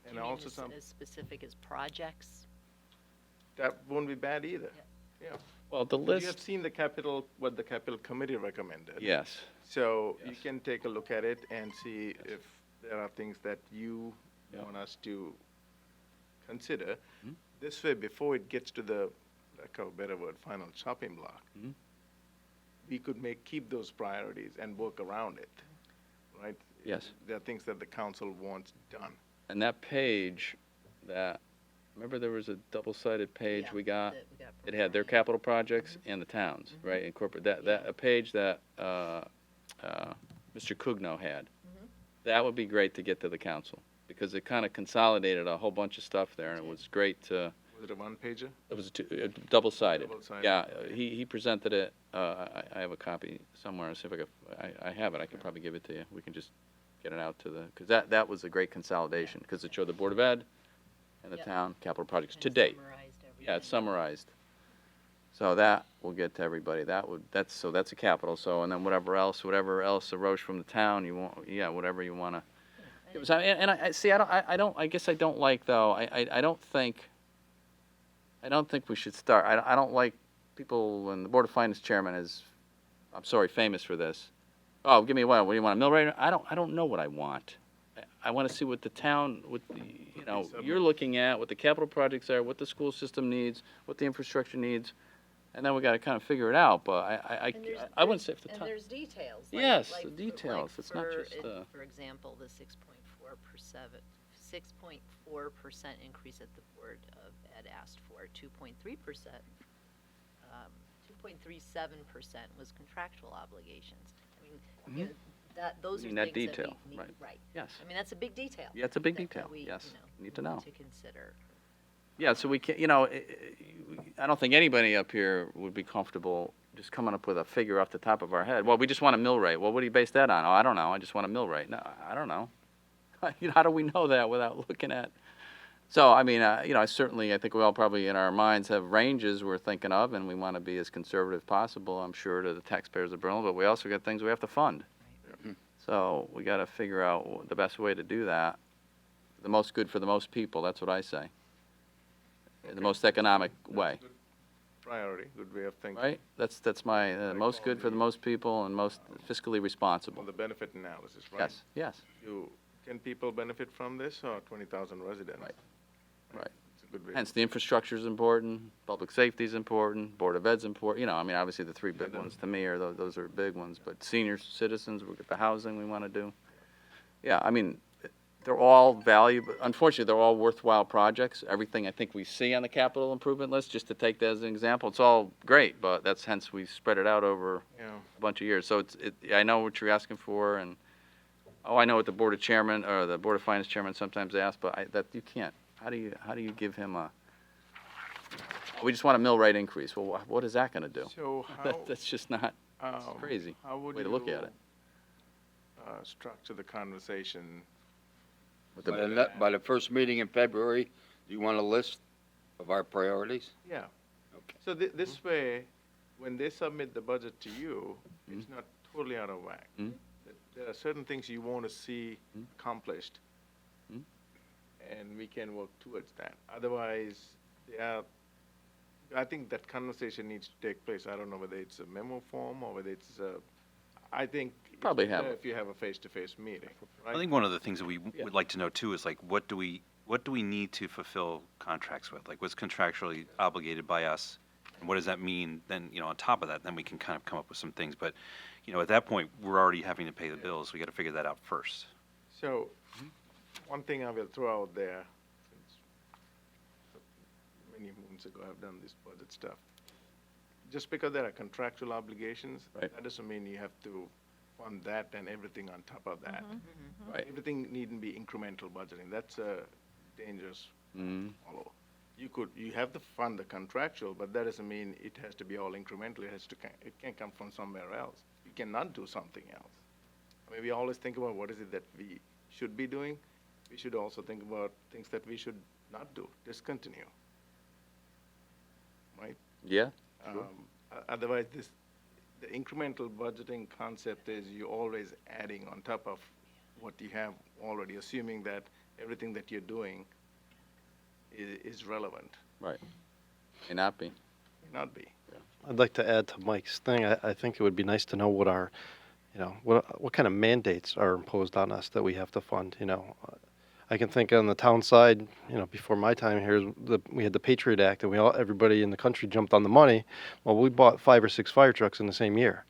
and also some as specific as projects? that won't be bad either. Yeah. Well, the You list. have seen what the capital committee recommended. Yes. So you can take a look at it and see if there are things that you want us to consider. This way, before it gets to the, like a better word, final chopping block, we could keep those priorities and work around it, right? Yes. There are things that the council wants done. And that page, remember there was a double-sided page we got? It had their capital projects and the towns, right? Incorporate a page that Mr. Cugno had. That would be great to get to the council, because it kind of consolidated a whole bunch of stuff there, and it was great to. Was it a one-pager? It was double-sided. Double-sided. Yeah, he presented it. I have a copy somewhere. I'll see if I have it. I can probably give it to you. We can just get it out to because that was a great consolidation, because it showed the Board of Ed and the town capital projects to date. Yeah, it's summarized. So that will get to everybody. That's a capital. So, and then whatever else arose from the town, you want, yeah, whatever you want to. And I see. I guess I don't like though. I don't think we should start. I don't like people when the Board of Finance chairman is, I'm sorry, famous for this. Oh, give me what do you want, a mill rate? I don't know what I want. I want to see what the town, you're looking at, what the capital projects are, what the school system needs, what the infrastructure needs, and then we got to kind of figure it out. But I wouldn't say if the And town. there's details. Yes, like the details. It's not just. For example, the 6.4% increase that the Board of Ed asked for, 2.3%, 2.37% was contractual obligations. I mean, you know, those are mean that things detail, that we right. right. Yes. I mean, that's a big detail. Yeah, it's a big that detail. we, Yes, need to need know. to consider. Yeah, so we can't, I don't think anybody up here would be comfortable just coming up with a figure off the top of our head. Well, we just want a mill rate. Well, what do you base that on? Oh, I don't know. I just want a mill rate. No, I don't know. How do we know that without looking at? So, I mean, I think we all probably in our minds have ranges we're thinking of, and we want to be as conservative as possible, I'm sure, to the taxpayers of Berlin, but we also got things we have to fund. So we got to figure out the best way to do that. The most good for the most people, that's what I say. The most economic way. Good priority, good way of thinking. Right? That's my, most good for the most people and most fiscally responsible. On the benefit analysis, right? Yes, yes. Can people benefit from this, or 20,000 residents? Right. It's a good way. Hence, the infrastructure is important, public safety is important, Board of Ed's important, obviously the three big ones to me are, those are big ones, but senior citizens, we get the housing we want to do. Yeah, I mean, they're all valuable, unfortunately, they're all worthwhile projects. Everything I think we see on the capital improvement list, just to take that as an example, it's all great, but that's hence we spread it out over a bunch of years. So I know what you're asking for, and, I know what the Board of Chairman, or the Board of Finance Chairman sometimes ask, but that you can't. How do you give him we just want a mill rate increase. Well, what is that going to do? So that's just not, it's crazy how would way to look at it. Structure the conversation? By the first meeting in February, do you want a list of our priorities? Yeah. Okay. So this way, when they submit the budget to you, it's not totally out of whack. There are certain things you want to see accomplished, and we can work towards that. Otherwise, I think that conversation needs to take place. I don't know whether it's a memo form or whether it's I think probably have if you have a face-to-face meeting. Right? I think one of the things that we would like to know too is like what do we need to fulfill contracts with? Like what's contractually obligated by us, and what does that mean? Then on top of that, then we can kind of come up with some things. But at that point, we're already having to pay the bills. We got to figure that out first. So, one thing I will throw out there, since many moons ago I've done this budget stuff. Just because there are contractual obligations, that doesn't mean you have to fund that and everything on top of that. Right. Everything needn't be incremental budgeting. That's a dangerous follow. You have to fund the contractual, but that doesn't mean it has to be all incremental. It can come from somewhere else. You cannot do something else. I mean, we always think about what is it that we should be doing. We should also think about things that we should not do, discontinue. Right? Yeah. Sure. Otherwise, the incremental budgeting concept is you're always adding on top of what you have already, assuming that everything that you're doing is relevant. Right. May not be. May not be. I'd like to add to Mike's thing. I think it would be nice to know what our, what kind of mandates are imposed on us that we have to fund. I can think on the town side, before my time here, we had the Patriot Act, and everybody in the country jumped on the money. Well, we bought 5 or 6 fire trucks in the same year,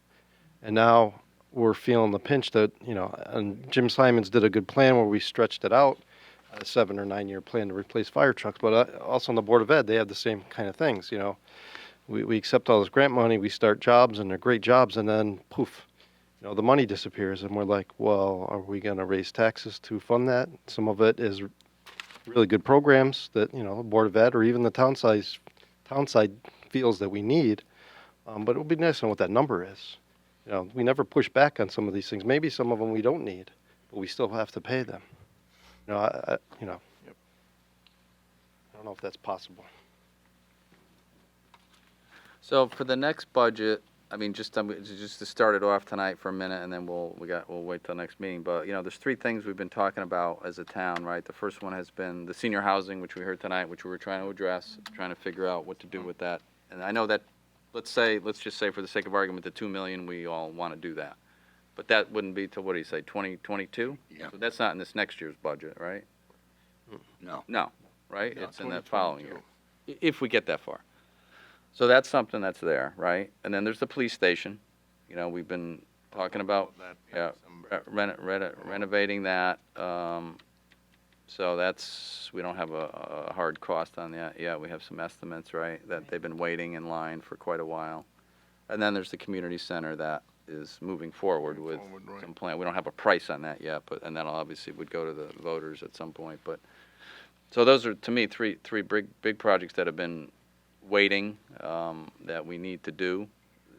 and now we're feeling the pinch that And Jim Simons did a good plan where we stretched it out, a 7 or 9 year plan to replace fire trucks. But also on the Board of Ed, they have the same kind of things. We accept all this grant money, we start jobs, and they're great jobs, and then poof, the money disappears, and we're like, well, are we going to raise taxes to fund that? Some of it is really good programs that, the Board of Ed or even the town side feels that we need, but it would be nice to know what that number is. We never push back on some of these things. Maybe some of them we don't need, but we still have to pay them. I don't know if that's possible. So for the next budget, I mean, just to start it off tonight for a minute, and then we'll wait till next meeting. But there's three things we've been talking about as a town, right? The first one has been the senior housing, which we heard tonight, which we were trying to address, trying to figure out what to do with that. And I know that, let's just say for the sake of argument, the 2 million, we all want to do that. But that wouldn't be till, what do you say, 2022? Yeah. So that's not in this next year's budget, right? No. No, right? No, It's in that following 2022. year, if we get that far. So that's something that's there, right? And then there's the police station. We've been talking about renovating that. So we don't have a hard cost on that yet. We have some estimates, right, that they've been waiting in line for quite a while. And then there's the community center that is moving forward with some plan. We don't have a price on that yet, and that obviously would go to the voters at some point. But so those are, to me, three big projects that have been waiting, that we need to do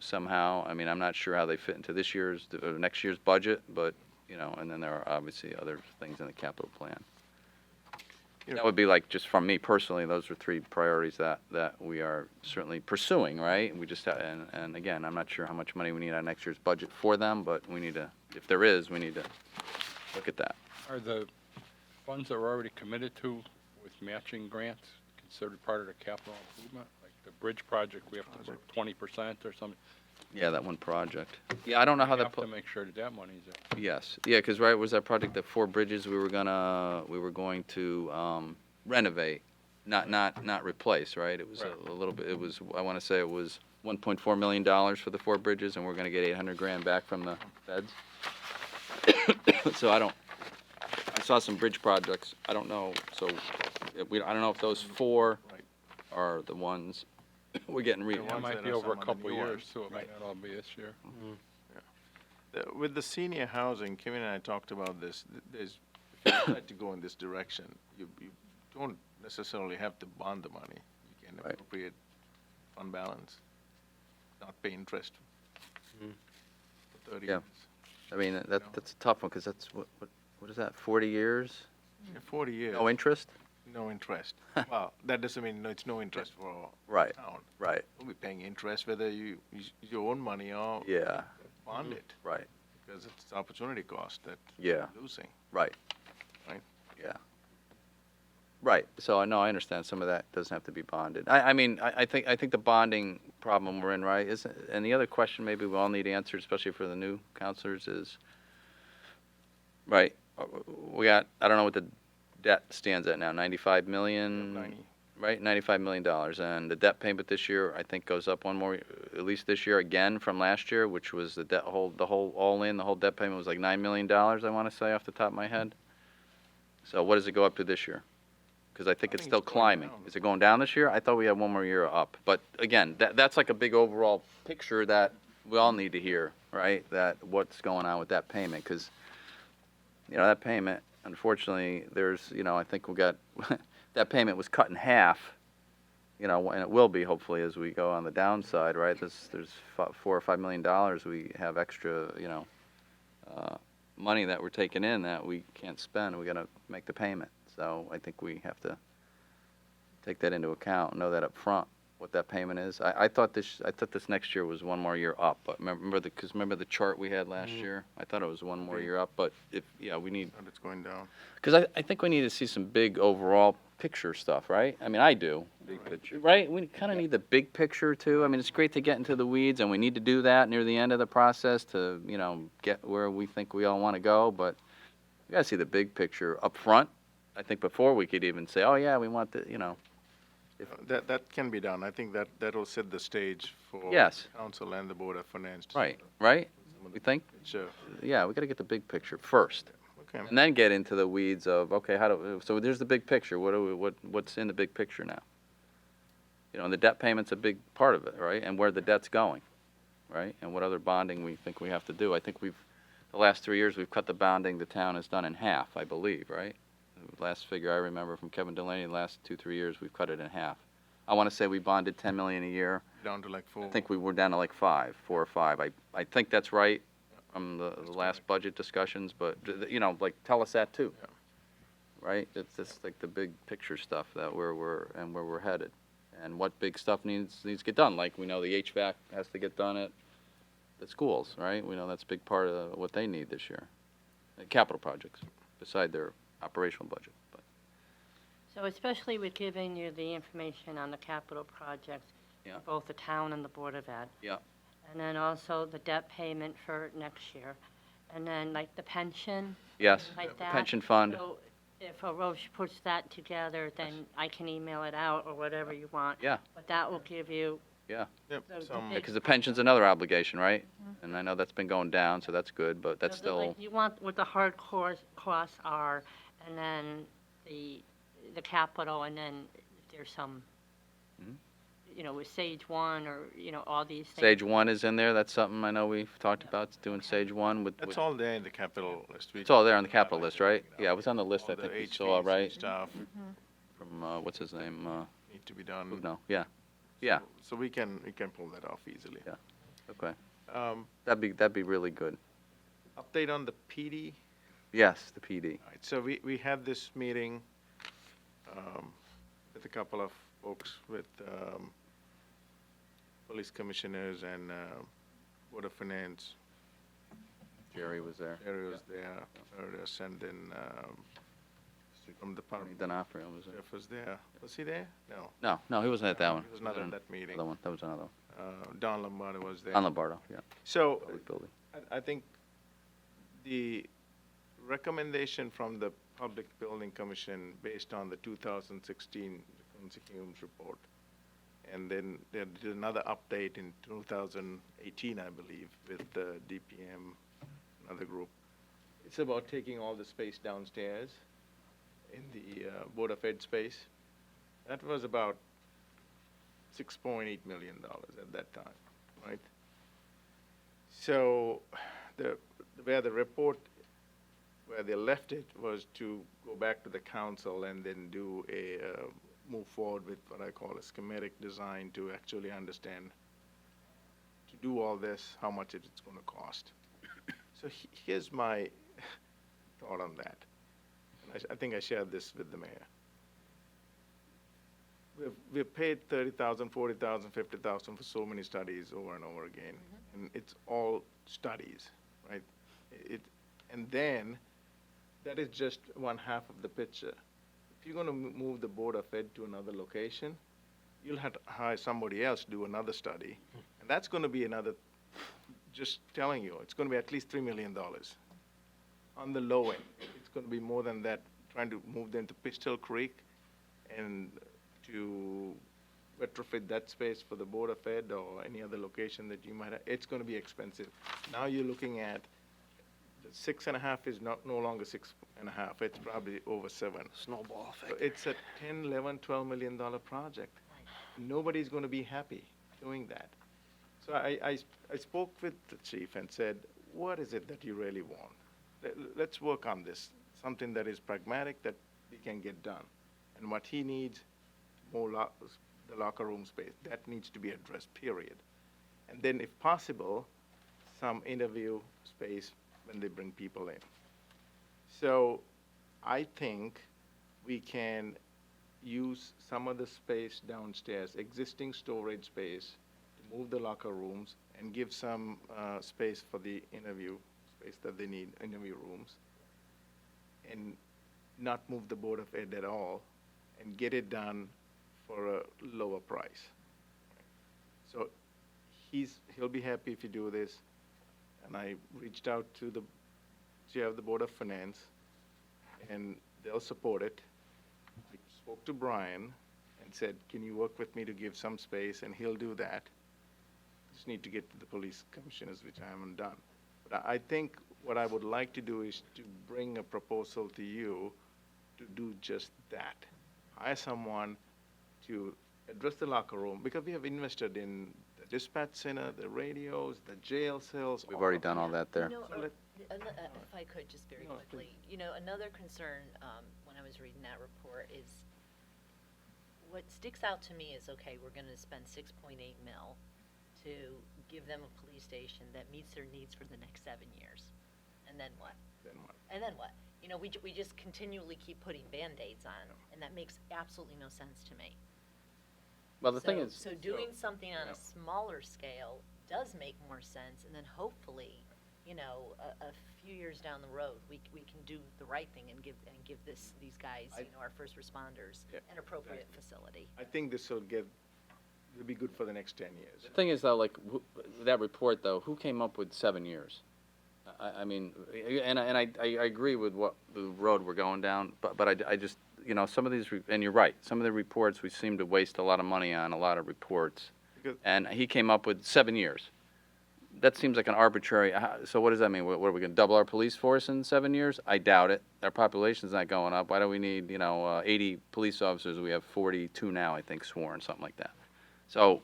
somehow. I mean, I'm not sure how they fit into this year's or next year's budget, but and then there are obviously other things in the capital plan. That would be like, just from me personally, those are three priorities that we are certainly pursuing, right? We just and again, I'm not sure how much money we need on next year's budget for them, but we need to, if there is, we need to look at that. Are the funds that were already committed to with matching grants considered part of the capital improvement? Like the bridge project, we have to put 20% or something? Yeah, that one project. Yeah, I don't know how We that. have to make sure that money's there. Yes, yeah, because right, was that project, the 4 bridges we were going to renovate, not replace, right? It was a little bit. It was, I want to say it was $1.4 million for the 4 bridges, and we're going to get 800 grand back from the feds. So I saw some bridge projects. I don't know. So I don't know if those 4 are the ones we're getting It might be over a couple of years, too. It might not all be this year. With the senior housing, Kevin and I talked about this. If you decide to go in this direction, you don't necessarily have to bond the money. You can appropriate fund balance, not pay interest for 30 years. I mean, that's a tough one, because that's, what is that, 40 years? Yeah, 40 years. No interest? No interest. Well, that doesn't mean it's no interest for Right. town. Right. We'll be paying interest whether you use your own money or bond it. Right. Because it's opportunity cost that Yeah. you're losing. Right. Right. Yeah. Right. So I know, I understand some of that doesn't have to be bonded. I mean, I think the bonding problem we're in, right, is, and the other question maybe we all need answered, especially for the new counselors, is, right, we got, I don't know what the debt stands at now, 95 million, right? $95 million. And the debt payment this year, I think, goes up one more, at least this year again from last year, which was the whole debt payment was like $9 million, I want to say, off the top of my head. So what does it go up to this year? Because I think it's still climbing. Is it going down this year? I thought we had one more year up. But again, that's like a big overall picture that we all need to hear, right? That what's going on with that payment, because that payment, unfortunately, there's, I think we got, that payment was cut in half, and it will be hopefully as we go on the downside, right? There's $4 or $5 million we have extra, money that we're taking in that we can't spend. We got to make the payment. So I think we have to take that into account and know that up front, what that payment is. I thought this next year was one more year up, but remember the chart we had last year? I thought it was one more year up, but we need. And it's going down. Because I think we need to see some big overall picture stuff, right? I mean, I do. Big picture. Right? We kind of need the big picture too. I mean, it's great to get into the weeds, and we need to do that near the end of the process to, get where we think we all want to go, but we got to see the big picture up front. I think before we could even say, oh yeah, we want the, That can be done. I think that'll set the stage for council and the Board of Finance. Right. We think? Sure. Yeah, we got to get the big picture first. Okay. And then get into the weeds of, okay, so there's the big picture. What's in the big picture now? And the debt payment's a big part of it, right? And where the debt's going, right? And what other bonding we think we have to do. I think the last 3 years, we've cut the bonding the town has done in half, I believe, right? The last figure I remember from Kevin Delaney, the last 2-3 years, we've cut it in half. I want to say we bonded $10 million a year. Down to like 4. I think we were down to like 4 or 5. I think that's right from the last budget discussions, but tell us that too. Yeah. Right? It's just like the big picture stuff that where we're headed. and what big stuff needs to get done. Like, we know the HVAC has to get done at the schools, right? We know that's a big part of what they need this year. Capital projects, beside their operational budget. But So especially with giving you the information on the capital projects, Yeah. both the town and the Board of Ed. Yeah. And then also the debt payment for next year. And then like the pension. Yes, Like the that. pension fund. So if Roche puts that together, then I can email it out or whatever you want. Yeah. But that will give you, Yeah. Yep, So some, the- Because the pension's another obligation, right? And I know that's been going down, so that's good, but that's so like still, you want what the hard costs are, and then the capital, and then if there's some, Mhm. with Sage One or, all these things. Sage 1 is in there, that's something I know we've talked about, doing Sage 1 with. that's with- all there in the capital list. It's all there on the capital list, right? Yeah, it was on the list, All I the think we HVAC saw, right? Stuff From, what's his name, need to be done. no, yeah, yeah, So we can pull that off easily. Yeah. okay. Um, That'd be really good. update on the PD. Yes, the PD. All right, so we had this meeting with a couple of folks, with police commissioners and Board of Finance. Jerry was there. Jerry was there, heard us, and then from the Tony department, D'Onofrio was there. Jeff was there. Was he there? No. No, he wasn't at that one. He was not at that meeting. Other one, that was another one. Don Lombardo was there. On Lombardo, yeah, So public building. I think the recommendation from the Public Building Commission based on the 2016 Humes report, and then they did another update in 2018, I believe, with the DPM, another group. It's about taking all the space downstairs in the Board of Ed space. That was about $6.8 million at that time, right? So where the report, where they left it was to go back to the council and then do move forward with what I call a schematic design to actually understand, to do all this, how much it's going to cost. So here's my thought on that. And I think I shared this with the mayor. We've paid $30,000, $40,000, $50,000 for so many studies over and over again, and it's all studies, right? And then that is just one half of the picture. If you're going to move the Board of Ed to another location, you'll have to hire somebody else to do another study, and that's going to be another. Just telling you, it's going to be at least $3 million. On the low end, it's going to be more than that. Trying to move them to Pistol Creek and to retrofit that space for the Board of Ed or any other location that you might have, it's going to be expensive. Now you're looking at the 6.5 is no longer 6.5. It's probably over 7. Snowball effect. So it's a $10, $11, $12 million project. Nobody's going to be happy doing that. So I spoke with the chief and said, what is it that you really want? Let's work on this, something that is pragmatic that we can get done. And what he needs, more the locker room space, that needs to be addressed, period. And then if possible, some interview space when they bring people in. So I think we can use some of the space downstairs, existing storage space, to move the locker rooms and give some space for the interview space that they need, interview rooms, and not move the Board of Ed at all, and get it done for a lower price. So he'll be happy if you do this. And I reached out to the chair of the Board of Finance, and they'll support it. I spoke to Brian and said, can you work with me to give some space? And he'll do that. Just need to get to the police commissioners, which I haven't done. But I think what I would like to do is to bring a proposal to you to do just that. Hire someone to address the locker room, because we have invested in the dispatch center, the radios, the jail cells. We've already done all that there. If I could, just very quickly, another concern when I was reading that report is, what sticks out to me is, okay, we're going to spend 6.8 mil to give them a police station that meets their needs for the next 7 years. And then what? And then what? We just continually keep putting Band-Aids on, and that makes absolutely no sense to me. Well, the thing So- is- So doing something on a smaller scale does make more sense, and then hopefully, you know, a few years down the road, we can do the right thing and give these guys, you know, our first responders, Yeah, an appropriate facility. I think this will be good for the next 10 years. The thing is, though, like, that report, though, who came up with 7 years? I mean, and I agree with what the road we're going down, but I just, you know, some of these, and you're right, some of the reports, we seem to waste a lot of money on a lot of reports. Because- And he came up with 7 years. That seems like an arbitrary, so what does that mean? What are we gonna double our police force in 7 years? I doubt it. Our population's not going up. Why do we need, 80 police officers? We have 42 now, I think, sworn, something like that. So,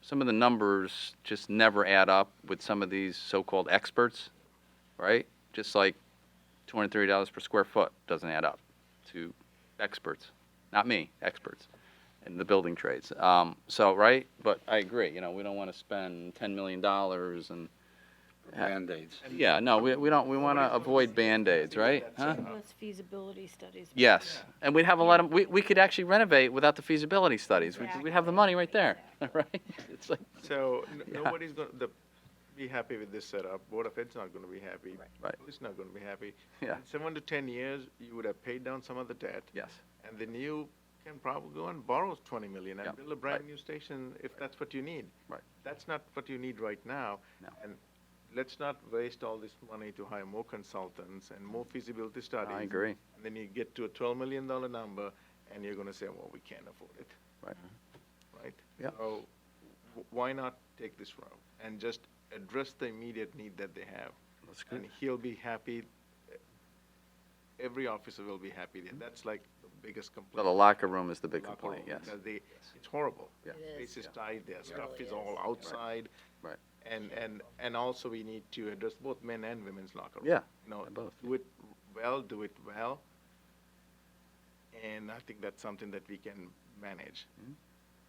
some of the numbers just never add up with some of these so-called experts, right? Just like $230 per square foot doesn't add up to experts. Not me, experts in the building trades. So, right? But I agree, we don't want to spend $10 million and. Band-Aids. Yeah, no, we don't, we want to avoid Band-Aids, right? Huh? Those feasibility studies. Yes, and we'd have a lot of, we could actually renovate without the feasibility studies. We'd have the money right there, right? It's like, So Yeah. nobody's going to be happy with this setup. Board of Ed's not going to be happy. Right. Police not going to be happy. Yeah. In 7 to 10 years, you would have paid down some of the debt. yes, And then you can probably go and borrow 20 million and Yeah, build a brand right. new station if that's what you need. Right. That's not what you need right now. No. And let's not waste all this money to hire more consultants and more feasibility studies. I agree. And then you get to a $12 million number and you're gonna say, well, we can't afford it, Right. right? Yeah. So why not take this route and just address the immediate need that they have? That's good. And he'll be happy, every officer will be happy. That's like the biggest So complaint. the locker room is the big Locker complaint, room, yes. because it's horrible. Yeah. It is. Space is tight, their stuff really is all is. outside. Right. And also we need to address both men and women's locker room. Yeah, You know, both. do it well. And I think that's something that we can manage Mhm.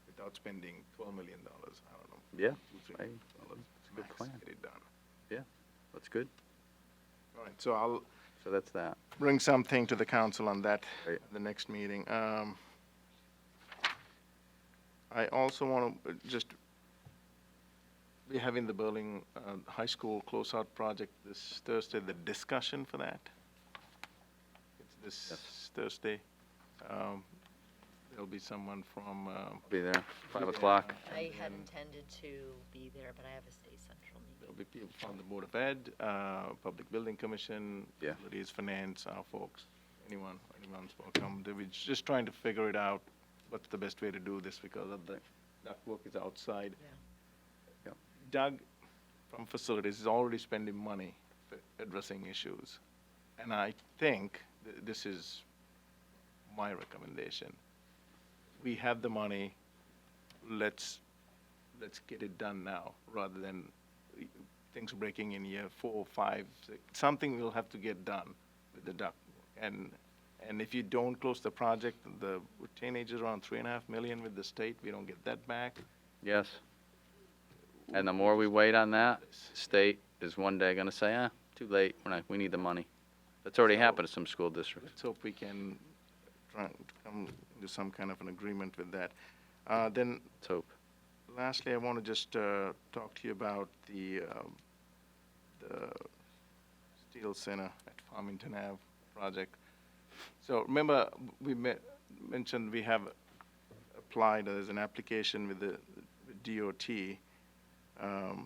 without spending $12 million. I don't know. Yeah, $2-3 I- million it's a good max, plan. get it done. That's good. All right, so I'll So that's that. bring something to the council on that, Great. the next meeting. I also want to just, we're having the Berlin High School closeout project this Thursday, the discussion for that. It's this Thursday. There'll be someone from, Be there, 5 o'clock. I had intended to be there, but I have a state central meeting. there'll be people from the Board of Ed, Public Building Commission, Yeah. Utilities, Finance, our folks, anyone's welcome. We're just trying to figure it out, what's the best way to do this because of the ductwork is outside. Yeah. Yep. Doug from Facilities is already spending money for addressing issues. And I think this is my recommendation. We have the money, let's get it done now, rather than things breaking in year 4, 5, 6. Something will have to get done with the duct. And if you don't close the project, the retainage is around $3.5 million with the state, we don't get that back. Yes. And the more we wait on that, state is one day gonna say, too late, we need the money. That's already happened to some school districts. Let's hope we can try to come to some kind of an agreement with that. Then Let's hope. lastly, I want to just talk to you about the Steel Center at Farmington Ave project. So remember, we mentioned we have applied, there's an application with the DOT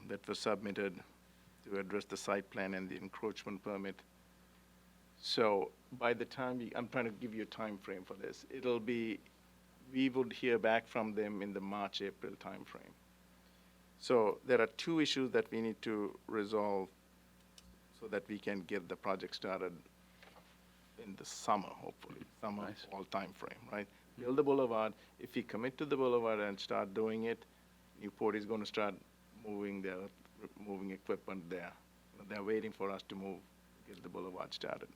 that was submitted to address the site plan and the encroachment permit. So by the time, I'm trying to give you a time frame for this. We would hear back from them in the March, April timeframe. So there are 2 issues that we need to resolve so that we can get the project started in the summer, hopefully, summer, Nice. fall timeframe, right? Build the boulevard. If we commit to the boulevard and start doing it, Newport is going to start moving equipment there. They're waiting for us to get the boulevard started.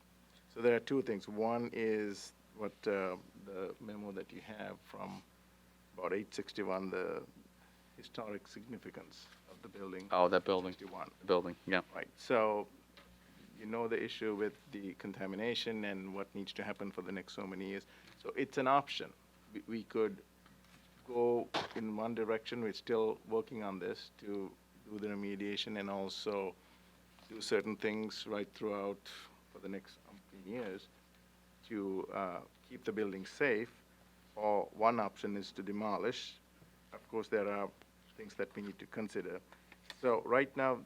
So there are 2 things. One is what the memo that you have from about 861, the historic significance of the building. Oh, that building, 61. the building, yeah. Right, so you know the issue with the contamination and what needs to happen for the next so many years. So it's an option. We could go in one direction. We're still working on this to do the remediation and also do certain things right throughout for the next years to keep the building safe. Or one option is to demolish. Of course, there are things that we need to consider. So right now,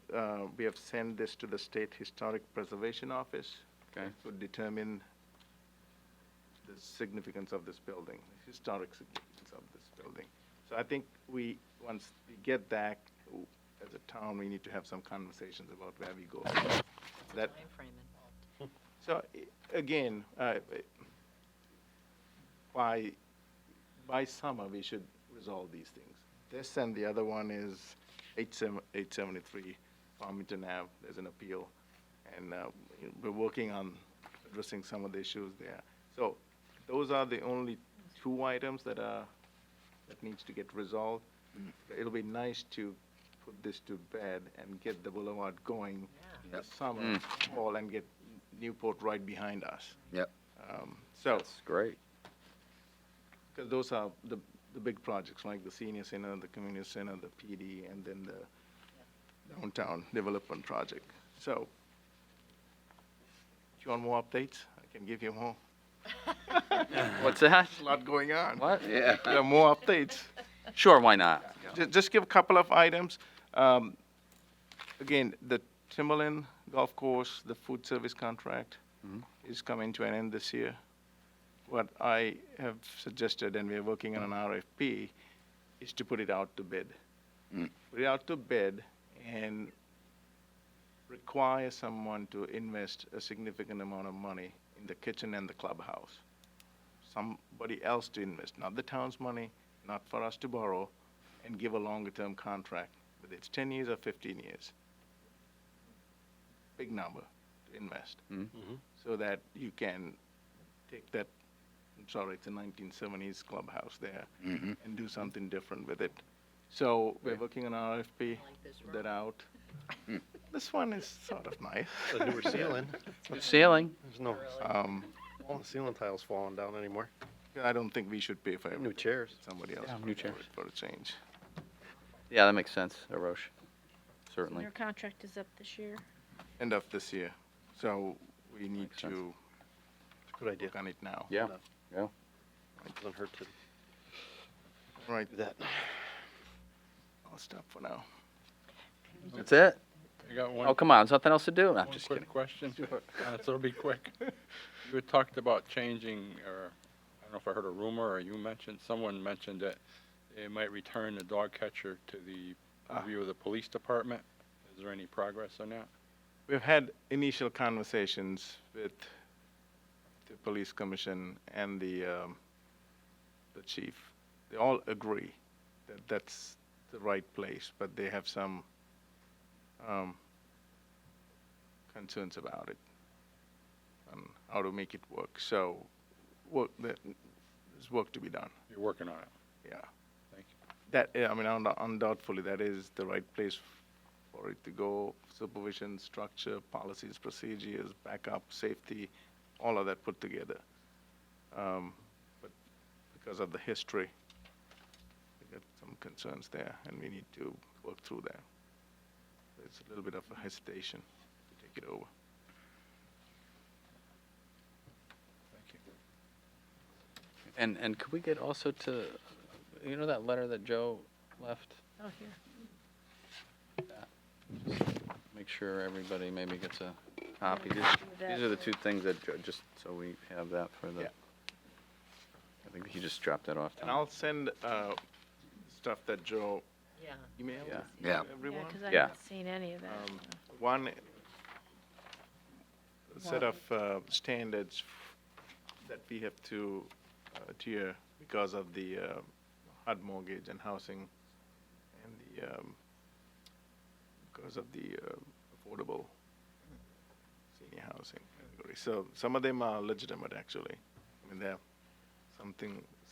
we have sent this to the State Historic Preservation Office. Okay. To determine the significance of this building, the historic significance of this building. So I think once we get that, as a town, we need to have some conversations about where we go. That, so, again, by summer, we should resolve these things. This and the other one is 873 Farmington Ave. There's an appeal, and we're working on addressing some of the issues there. So those are the only two items that needs to get resolved. It'll be nice to put this to bed and get the boulevard going this summer, fall, and get Newport right behind us. Yep. So That's great. because those are the big projects like the senior center, the community center, the PD, and then the downtown development project. So, do you want more updates? I can give you more. What's that? There's a lot going on. What? Yeah. There are more updates. Sure, why not? Just give a couple of items. Again, the Timberland Golf Course, the food service contract is coming to an end this year. What I have suggested, and we're working on an RFP, is to put it out to bid. Put it out to bid and require someone to invest a significant amount of money in the kitchen and the clubhouse. Somebody else to invest, not the town's money, not for us to borrow, and give a longer-term contract, whether it's 10 years or 15 years. Big number to invest, so that you can take that, I'm sorry, it's a 1970s clubhouse there, and do something different with it. So we're working on an RFP, put that out. This one is sort of nice. A newer ceiling. New ceiling. There's no, all the ceiling tiles falling down anymore. I don't think we should pay for everything. New chairs. Somebody else Yeah, should new pay chairs. for it for a change. Yeah, that makes sense, Arosh. Certainly. Your contract is up this year. End of this year. So we need Makes sense. to It's a good idea. work on it now. Yeah. Yeah. It doesn't hurt to Right, do that. I'll stop for now. That's it? I got one. Oh, come on, there's nothing else to do? I'm One just quick kidding. question. So it'll be quick. You had talked about changing, or I don't know if I heard a rumor or you mentioned, someone mentioned that it might return the dog catcher to the review of the police department. Is there any progress on that? We've had initial conversations with the police commission and the chief. They all agree that that's the right place, but they have some concerns about it and how to make it work. So there's work to be done. You're working on it. Yeah. Thank you. That, I mean, undoubtedly, that is the right place for it to go. Supervision, structure, policies, procedures, backup, safety, all of that put together. But because of the history, we got some concerns there, and we need to work through that. There's a little bit of a hesitation to take it over. Thank you. And could we get also to, you know that letter that Joe left? Oh, here. Make sure everybody maybe gets a copy. do that. These are the two things that, just so we have that for the, Yeah. I think he just dropped that off. And Tom. I'll send stuff that Joe Yeah. emailed Yeah. to Yeah. everyone. Yeah, because I Yeah. haven't seen any of that. One set of standards that we have to adhere because of the HUD mortgage and housing and the because of the affordable senior housing category. So some of them are legitimate, actually. I mean, there are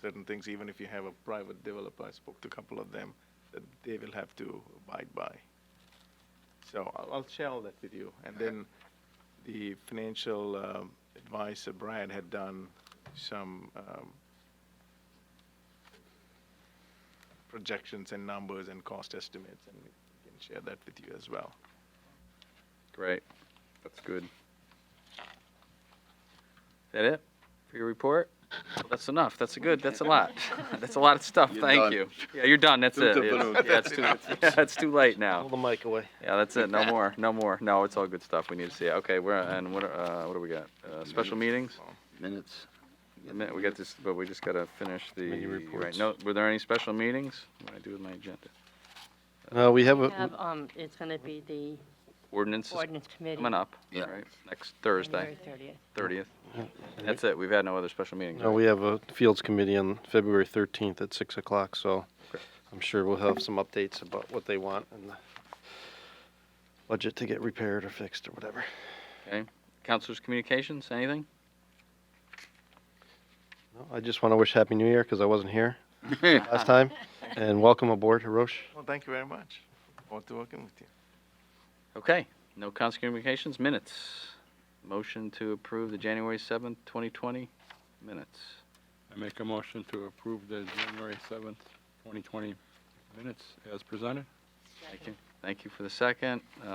certain things, even if you have a private developer, I spoke to a couple of them, that they will have to abide by. So I'll share all that with you. And then the financial advisor, Brad, had done some projections and numbers and cost estimates, and we can share that with you as well. Great. That's good. Is that it for your report? Well, that's enough. That's a lot. That's a lot of stuff. You're Thank done. you. Yeah, you're done. That's it. It's too late now. Pull the mic away. Yeah, that's it. No more. No more. No, it's all good stuff. We need to see it. Okay, what do we got? Special meetings? Minutes. We got this, but we just gotta finish the, Committee reports. right, no, were there any special meetings? What do I do with my agenda? We have It's going to be the Ordinance is ordinance committee. coming up, Yeah. right, next Thursday, January 30th. 30th. That's it. We've had no other special meetings. No, we have a Fields Committee on February 13th at 6 o'clock, so Okay. I'm sure we'll have some updates about what they want and the budget to get repaired or fixed or whatever. Okay. Councilors' communications, anything? No, I just want to wish Happy New Year because I wasn't here last time, and welcome aboard, Hirosh. Well, thank you very much. Look forward to working with you. Okay, no council communications, minutes. Motion to approve the January 7th, 2020 minutes. I make a motion to approve the January 7th, 2020 minutes as presented. Thank you. Thank you for the second. Any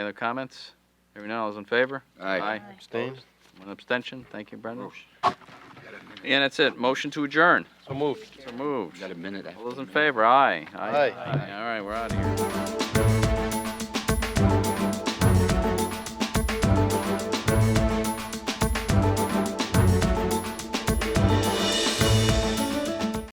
other comments? Hearing none, all those in favor? Aye. Abstain? One abstention. Thank you, Brendan. And that's it. Motion to adjourn. So moved. So moved. Got a minute. All those in favor? Aye. Aye. All right, we're out of here.